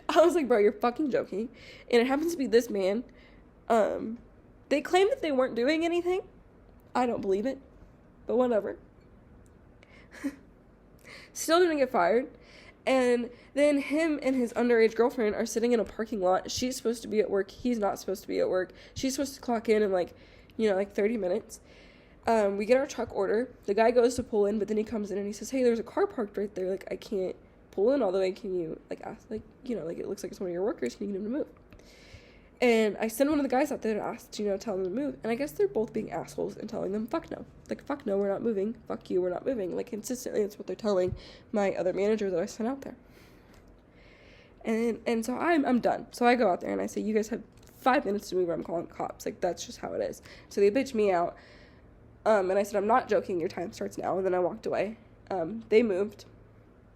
I was like, bro, you're fucking joking. And it happens to be this man. They claim that they weren't doing anything. I don't believe it, but whatever. Still didn't get fired. And then him and his underage girlfriend are sitting in a parking lot. She's supposed to be at work. He's not supposed to be at work. She's supposed to clock in 30 minutes. We get our truck order. The guy goes to pull in, but then he comes in and he says, hey, there's a car parked right there. Like, I can't pull in all the way. Can you, ask, it looks like it's one of your workers. Can you get him to move? And I send one of the guys out there to ask, tell them to move. And I guess they're both being assholes and telling them, fuck no. Like, fuck no, we're not moving. Fuck you, we're not moving. Like, consistently, that's what they're telling my other manager that I sent out there. And so I'm done. So I go out there and I say, you guys have 5 minutes to move or I'm calling the cops. Like, that's just how it is. So they bitch me out. And I said, I'm not joking, your time starts now. And then I walked away. They moved.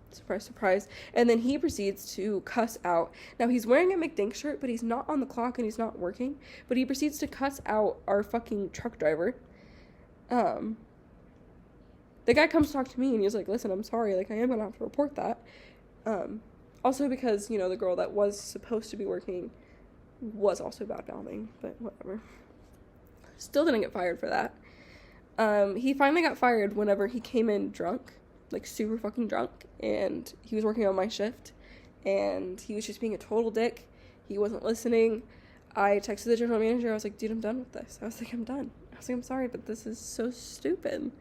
Surprise, surprise. And then he proceeds to cuss out. Now, he's wearing a McDanks shirt, but he's not on the clock and he's not working. But he proceeds to cuss out our fucking truck driver. The guy comes to talk to me and he's like, listen, I'm sorry. Like, I am going to have to report that. Also because, the girl that was supposed to be working was also bad-mouthing. But whatever. Still didn't get fired for that. He finally got fired whenever he came in drunk. Like, super fucking drunk, and he was working on my shift, and he was just being a total dick. He wasn't listening. I texted the general manager. I was like, dude, I'm done with this. I was like, I'm done. I was like, I'm sorry, but this is so stupid.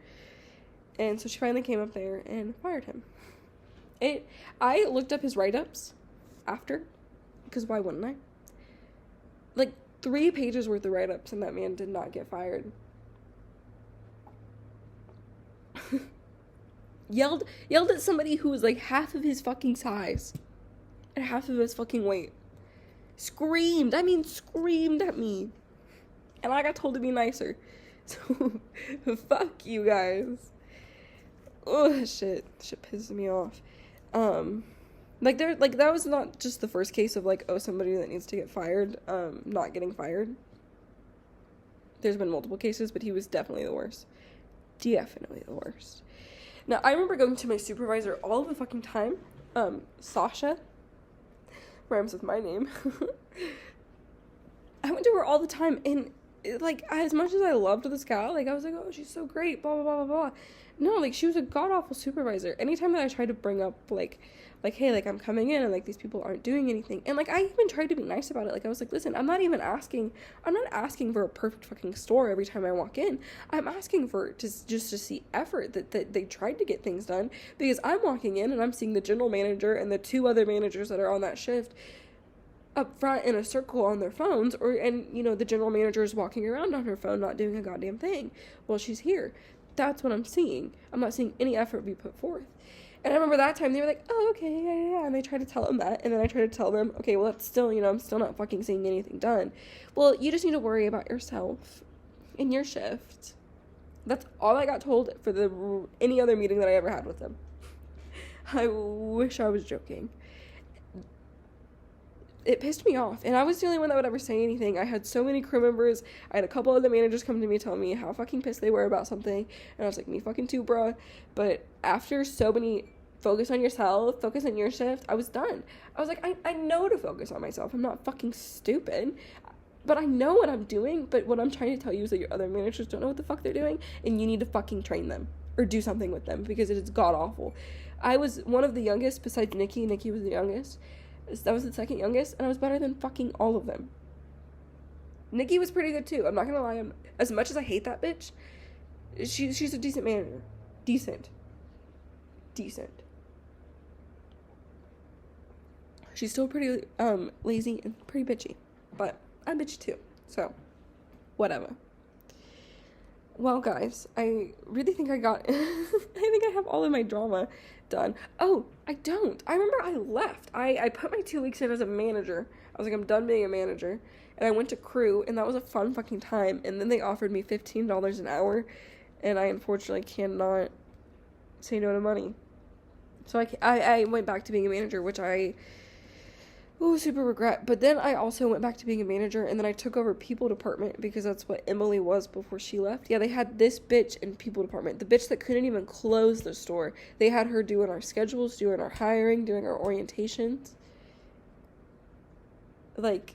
And so she finally came up there and fired him. I looked up his write-ups after, because why wouldn't I? Like, 3 pages worth of write-ups, and that man did not get fired. Yelled at somebody who was like half of his fucking size and half of his fucking weight. Screamed at me. And I got told to be nicer. So, fuck you guys. Oh, shit pisses me off. That was not just the first case of somebody that needs to get fired, not getting fired. There's been multiple cases, but he was definitely the worst. Definitely the worst. Now, I remember going to my supervisor all of the fucking time. Sasha. Rhymes with my name. I went to her all the time, and, as much as I loved this gal, I was like, oh, she's so great, blah, blah, blah, blah, blah. No, she was a god-awful supervisor. Anytime that I tried to bring up, hey, I'm coming in, and, these people aren't doing anything. And, I even tried to be nice about it. I was like, listen, I'm not asking for a perfect fucking store every time I walk in. I'm asking for just to see effort, that they tried to get things done, because I'm walking in, and I'm seeing the general manager and the 2 other managers that are on that shift up front in a circle on their phones, the general manager is walking around on her phone, not doing a goddamn thing while she's here. That's what I'm seeing. I'm not seeing any effort be put forth. And I remember that time they were like, oh, okay, yeah. And I tried to tell them that. And then I tried to tell them, okay, well, that's still, I'm still not fucking seeing anything done. Well, you just need to worry about yourself in your shift. That's all I got told for any other meeting that I ever had with them. I wish I was joking. It pissed me off. And I was the only one that would ever say anything. I had so many crew members. I had a couple of the managers come to me telling me how fucking pissed they were about something. And I was like, me fucking too, bruh. But after so many focus on yourself, focus on your shift, I was done. I was like, I know to focus on myself. I'm not fucking stupid. But I know what I'm doing. But what I'm trying to tell you is that your other managers don't know what the fuck they're doing. And you need to fucking train them. Or do something with them. Because it is god-awful. I was one of the youngest besides Nikki. Nikki was the youngest. That was the second youngest. And I was better than fucking all of them. Nikki was pretty good too. I'm not gonna lie. As much as I hate that bitch, she's a decent manager. Decent. She's still pretty lazy and pretty bitchy. But I'm bitchy too. So, whatever. Well, guys, I really think I got... I think I have all of my drama done. Oh, I don't. I remember I left. I put my 2 weeks in as a manager. I was like, I'm done being a manager. And I went to crew, and that was a fun fucking time. And then they offered me $15 an hour. And I unfortunately cannot say no to money. So I went back to being a manager, which I... super regret. But then I also went back to being a manager, and then I took over people department because that's what Emily was before she left. Yeah, they had this bitch in people department. The bitch that couldn't even close the store. They had her doing our schedules, doing our hiring, doing our orientations. Like,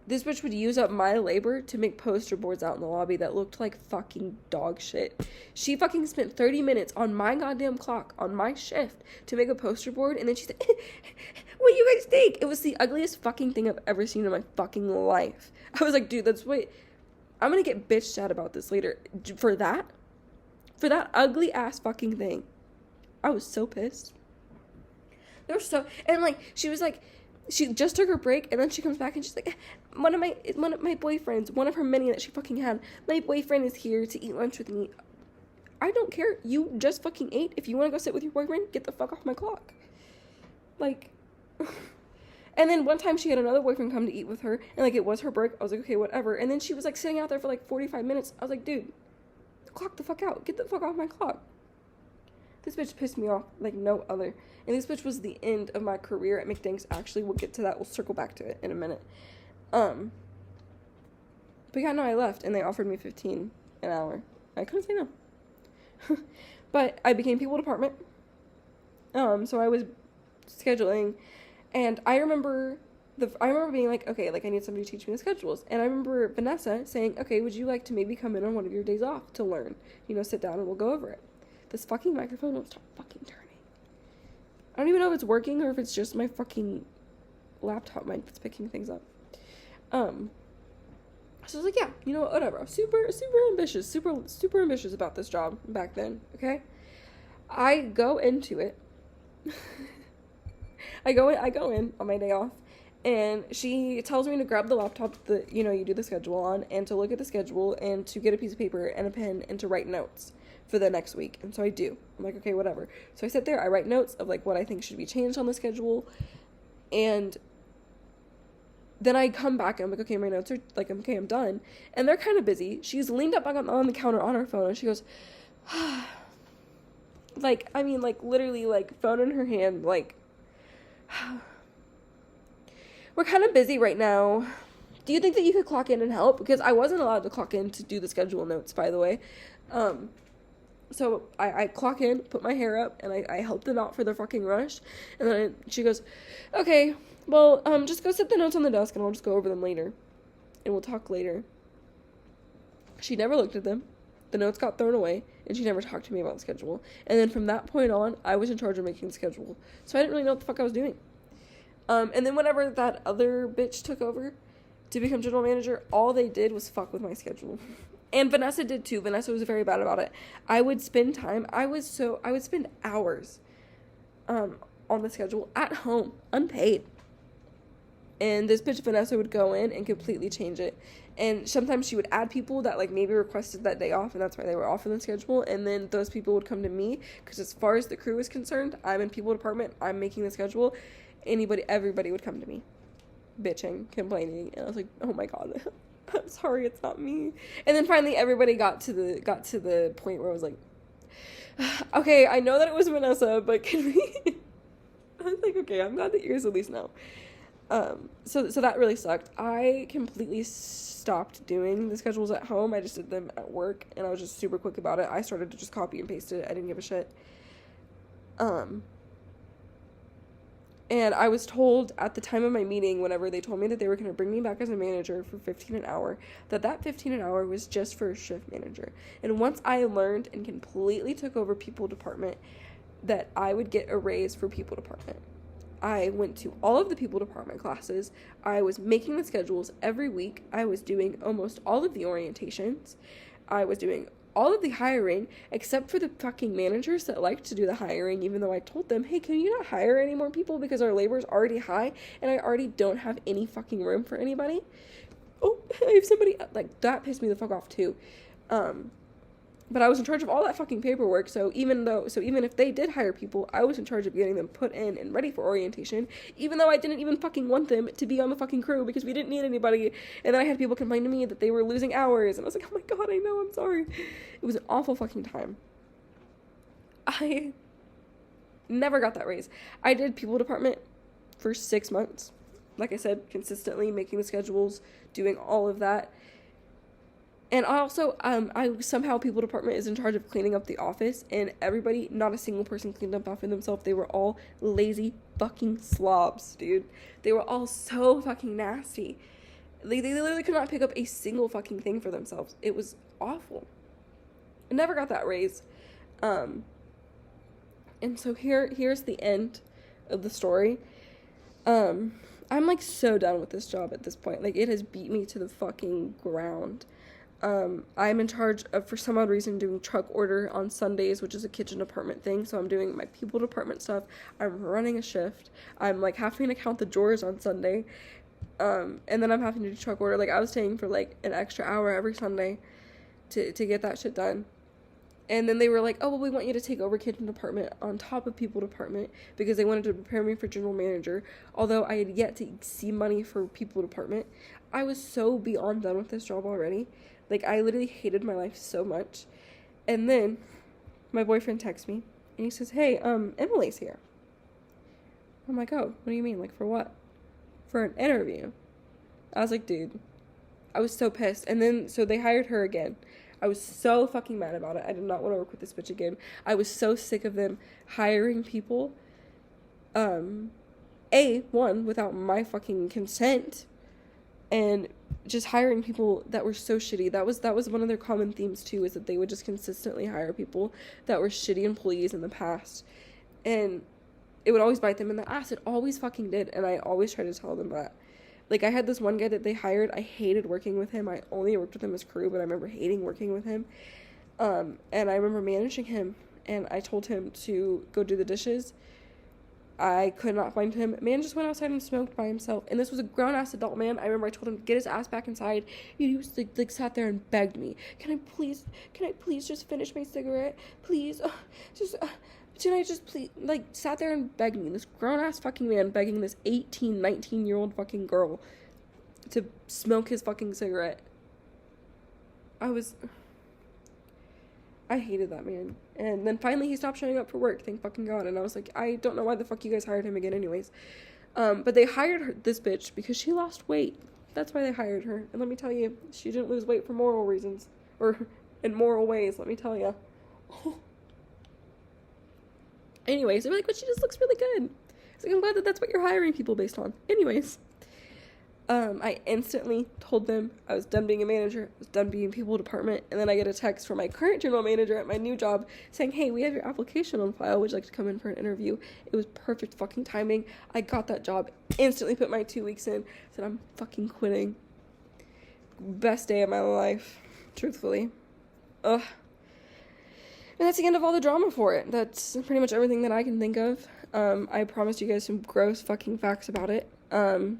this bitch would use up my labor to make poster boards out in the lobby that looked like fucking dog shit. She fucking spent 30 minutes on my goddamn clock, on my shift, to make a poster board, and then she said, what do you guys think? It was the ugliest fucking thing I've ever seen in my fucking life. I was like, dude, I'm gonna get bitched at about this later. For that ugly ass fucking thing. I was so pissed. And like, she was like, she just took her break, and then she comes back and she's like, one of my boyfriends, one of her many that she fucking had, my boyfriend is here to eat lunch with me. I don't care. You just fucking ate. If you want to go sit with your boyfriend, get the fuck off my clock. Like, and then one time she had another boyfriend come to eat with her, and like, it was her break. I was like, okay, whatever. And then she was like sitting out there for like 45 minutes. I was like, dude, clock the fuck out. Get the fuck off my clock. This bitch pissed me off like no other. And this bitch was the end of my career at McDanks. Actually, we'll get to that. We'll circle back to it in a minute. But yeah, no, I left, and they offered me $15 an hour. I couldn't say no. But I became people department. So I was scheduling, and I remember being like, okay, like, I need somebody to teach me the schedules. And I remember Vanessa saying, okay, would you like to maybe come in on one of your days off to learn? Sit down and we'll go over it. This fucking microphone won't stop fucking turning. I don't even know if it's working or if it's just my fucking laptop mic that's picking things up. So I was like, yeah, whatever. I was super ambitious about this job back then, okay? I go into it. I go in on my day off, and she tells me to grab the laptop that, you do the schedule on, and to look at the schedule, and to get a piece of paper and a pen, and to write notes for the next week. And so I do. I'm like, okay, whatever. So I sit there, I write notes of like what I think should be changed on the schedule, and then I come back and I'm like, okay, my notes are like, okay, I'm done. And they're kind of busy. She's leaned up on the counter on her phone, and she goes, like, I mean, like, literally, like, phone in her hand, like, we're kind of busy right now. Do you think that you could clock in and help? Because I wasn't allowed to clock in to do the schedule notes, by the way. So I clock in, put my hair up, and I help them out for their fucking rush. And then she goes, okay, well, just go set the notes on the desk, and I'll just go over them later. And we'll talk later. She never looked at them. The notes got thrown away, and she never talked to me about the schedule. And then from that point on, I was in charge of making the schedule. So I didn't really know what the fuck I was doing. And then whenever that other bitch took over to become general manager, all they did was fuck with my schedule. And Vanessa did too. Vanessa was very bad about it. I would spend hours on the schedule at home, unpaid. And this bitch Vanessa would go in and completely change it. And sometimes she would add people that, like, maybe requested that day off, and that's why they were off in the schedule. And then those people would come to me, because as far as the crew is concerned, I'm in people department, I'm making the schedule. Everybody would come to me, bitching, complaining. And I was like, oh my God, I'm sorry, it's not me. And then finally everybody got to the point where I was like, okay, I know that it was Vanessa, but can we... I was like, okay, I'm glad that you guys at least know. So that really sucked. I completely stopped doing the schedules at home. I just did them at work, and I was just super quick about it. I started to just copy and paste it. I didn't give a shit. And I was told at the time of my meeting, whenever they told me that they were going to bring me back as a manager for $15 an hour, that $15 an hour was just for a shift manager. And once I learned and completely took over people department, that I would get a raise for people department. I went to all of the people department classes. I was making the schedules every week. I was doing almost all of the orientations. I was doing all of the hiring, except for the fucking managers that like to do the hiring, even though I told them, hey, can you not hire any more people because our labor is already high and I already don't have any fucking room for anybody. Oh, I have somebody, like, that pissed me the fuck off too. But I was in charge of all that fucking paperwork, so even if they did hire people, I was in charge of getting them put in and ready for orientation, even though I didn't even fucking want them to be on the fucking crew because we didn't need anybody. And then I had people complain to me that they were losing hours, and I was like, oh my God, I know, I'm sorry. It was an awful fucking time. I never got that raise. I did people department for 6 months. Like I said, consistently making the schedules, doing all of that. And also, I somehow people department is in charge of cleaning up the office, and everybody, not a single person cleaned up after themselves. They were all lazy fucking slobs, dude. They were all so fucking nasty. They literally could not pick up a single fucking thing for themselves. It was awful. I never got that raise. And so here's the end of the story. I'm like so done with this job at this point. Like, it has beat me to the fucking ground. I'm in charge of, for some odd reason, doing truck order on Sundays, which is a kitchen department thing. So I'm doing my people department stuff. I'm running a shift. I'm like having to count the drawers on Sunday. And then I'm having to do truck order. Like, I was staying for like an extra hour every Sunday to get that shit done. And then they were like, oh, well, we want you to take over kitchen department on top of people department because they wanted to prepare me for general manager. Although I had yet to see money for people department. I was so beyond done with this job already. Like, I literally hated my life so much. And then my boyfriend texts me and he says, hey, Emily's here. I'm like, oh, what do you mean? Like, for what? For an interview. I was like, dude, I was so pissed. And then, so they hired her again. I was so fucking mad about it. I did not want to work with this bitch again. I was so sick of them hiring people, one, without my fucking consent, and just hiring people that were so shitty. That was one of their common themes too, is that they would just consistently hire people that were shitty employees in the past, and it would always bite them in the ass. It always fucking did, and I always try to tell them that. Like, I had this one guy that they hired. I hated working with him. I only worked with him as crew, but I remember hating working with him. And I remember managing him, and I told him to go do the dishes. I could not find him. Man just went outside and smoked by himself. And this was a grown-ass adult man. I remember I told him to get his ass back inside. He was like sat there and begged me. Can I please just finish my cigarette? Please. Can I just please, like, sat there and begged me. This grown-ass fucking man begging this 18, 19-year-old fucking girl to smoke his fucking cigarette. I hated that man. And then finally he stopped showing up for work, thank fucking God. And I was like, I don't know why the fuck you guys hired him again anyways. But they hired this bitch because she lost weight. That's why they hired her. And let me tell you, she didn't lose weight for moral reasons. Or in moral ways, let me tell you. Anyways, they're like, but she just looks really good. It's like, I'm glad that that's what you're hiring people based on. Anyways, I instantly told them I was done being a manager, I was done being people department, and then I get a text from my current general manager at my new job saying, hey, we have your application on file, would you like to come in for an interview? It was perfect fucking timing. I got that job, instantly put my 2 weeks in, said I'm fucking quitting. Best day of my life, truthfully. Ugh. And that's the end of all the drama for it. That's pretty much everything that I can think of. I promised you guys some gross fucking facts about it.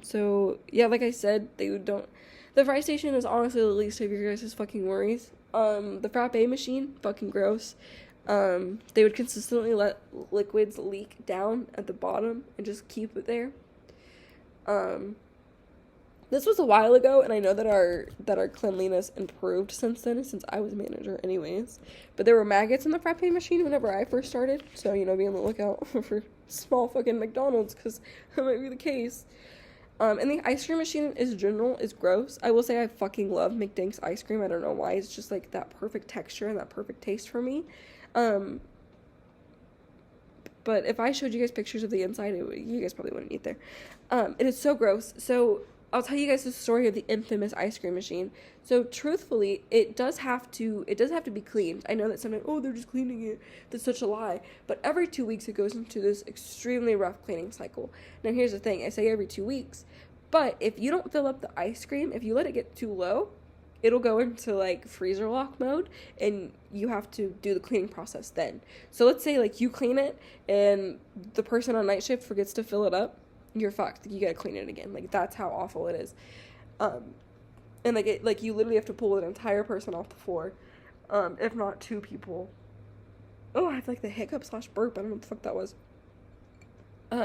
So, yeah, like I said, they don't The fry station is honestly the least of your guys' fucking worries. The frappe machine, fucking gross. They would consistently let liquids leak down at the bottom and just keep it there. This was a while ago, and I know that our cleanliness improved since then, since I was manager anyways. But there were maggots in the frappe machine whenever I first started, so, be on the lookout for small fucking McDonald's, because that might be the case. And the ice cream machine in general is gross. I will say I fucking love McDanks ice cream. I don't know why. It's just, like, that perfect texture and that perfect taste for me. But if I showed you guys pictures of the inside, you guys probably wouldn't eat there. It is so gross. So I'll tell you guys the story of the infamous ice cream machine. So truthfully, it does have to be cleaned. I know that sometimes, they're just cleaning it. That's such a lie. But every 2 weeks it goes into this extremely rough cleaning cycle. Now here's the thing. I say every 2 weeks. But if you don't fill up the ice cream, if you let it get too low, it'll go into, like, freezer lock mode, and you have to do the cleaning process then. So let's say, like, you clean it, and the person on night shift forgets to fill it up, you're fucked. You gotta clean it again. Like, that's how awful it is. And, like, you literally have to pull an entire person off the floor, if not 2 people. Oh, I have, like, the hiccup/burp. I don't know what the fuck that was.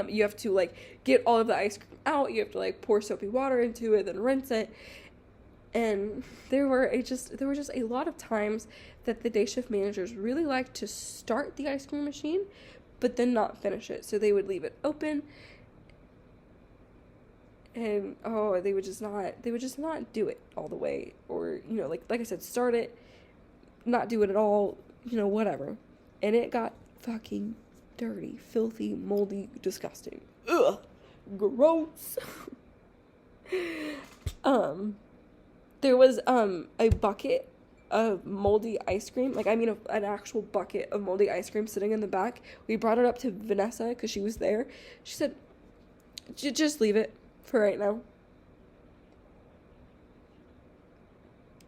You have to, like, get all of the ice cream out. You have to, like, pour soapy water into it, then rinse it. And there were just a lot of times that the day shift managers really liked to start the ice cream machine, but then not finish it. So they would leave it open, and they would just not do it all the way, or like I said, start it, not do it at all, whatever. And it got fucking dirty, filthy, moldy, disgusting. Ugh, gross. There was a bucket of moldy ice cream, an actual bucket of moldy ice cream sitting in the back. We brought it up to Vanessa because she was there. She said, just leave it for right now.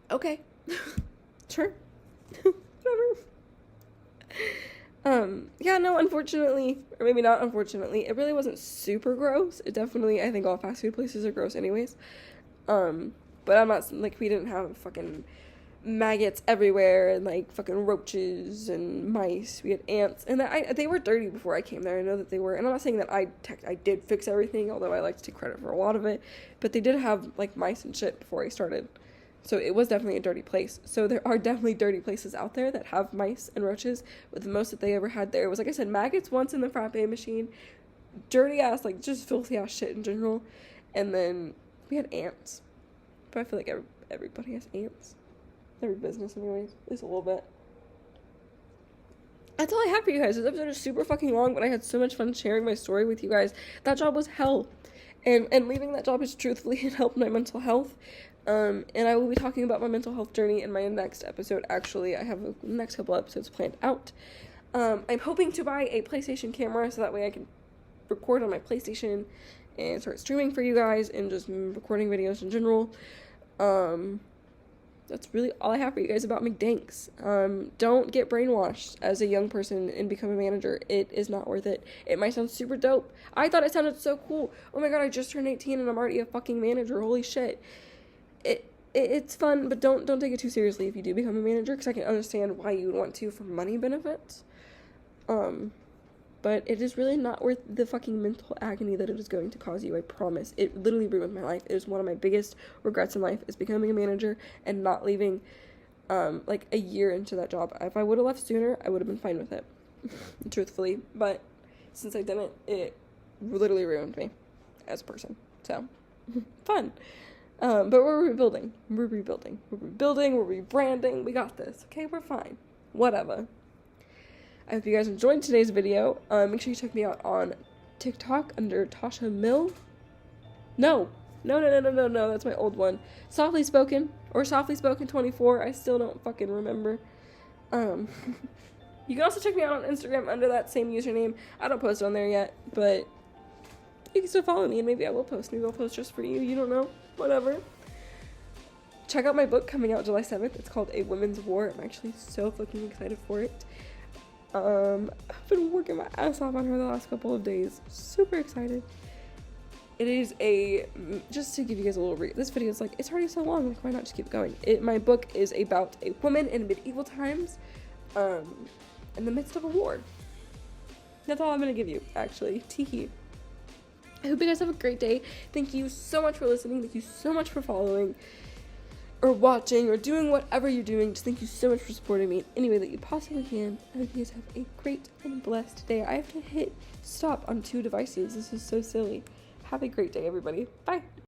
Okay. Sure. Whatever. Unfortunately, or maybe not unfortunately, it really wasn't super gross. It definitely, I think all fast food places are gross anyways. But I'm not, we didn't have fucking maggots everywhere and, fucking roaches and mice. We had ants. And they were dirty before I came there. I know that they were. And I'm not saying that I did fix everything, although I like to take credit for a lot of it. But they did have, mice and shit before I started. So it was definitely a dirty place. So there are definitely dirty places out there that have mice and roaches. But the most that they ever had there was, like I said, maggots once in the frappe machine. Dirty ass, just filthy ass shit in general. And then we had ants. But I feel like everybody has ants. Every business anyways. At least a little bit. That's all I have for you guys. This episode is super fucking long, but I had so much fun sharing my story with you guys. That job was hell. And leaving that job has truthfully helped my mental health. And I will be talking about my mental health journey in my next episode. Actually, I have the next couple episodes planned out. I'm hoping to buy a PlayStation camera so that way I can record on my PlayStation and start streaming for you guys and just recording videos in general. That's really all I have for you guys about McDanks. Don't get brainwashed as a young person and become a manager. It is not worth it. It might sound super dope. I thought it sounded so cool. Oh my god, I just turned 18 and I'm already a fucking manager. Holy shit. It's fun, but don't take it too seriously if you do become a manager, because I can understand why you would want to for money benefits. But it is really not worth the fucking mental agony that it is going to cause you, I promise. It literally ruined my life. It is one of my biggest regrets in life, is becoming a manager and not leaving, a year into that job. If I would have left sooner, I would have been fine with it, truthfully. But since I didn't, it literally ruined me as a person. So, fun. But we're rebuilding. We're rebranding. We got this. Okay, we're fine. Whatever. I hope you guys enjoyed today's video. Make sure you check me out on TikTok under Tasha Mill. No, that's my old one. Softly Spoken, or Softly Spoken 24. I still don't fucking remember. You can also check me out on Instagram under that same username. I don't post on there yet, but you can still follow me and maybe I will post. Maybe I'll post just for you. You don't know. Whatever. Check out my book coming out July 7th. It's called A Women's War. I'm actually so fucking excited for it. I've been working my ass off on her the last couple of days. Super excited. It is just to give you guys a little this video is like, it's already so long, like why not just keep going? My book is about a woman in medieval times, in the midst of a war. That's all I'm gonna give you, actually. Teehee. I hope you guys have a great day. Thank you so much for listening. Thank you so much for following or watching or doing whatever you're doing. Just thank you so much for supporting me in any way that you possibly can. I hope you guys have a great and blessed day. I have to hit stop on 2 devices. This is so silly. Have a great day, everybody. Bye.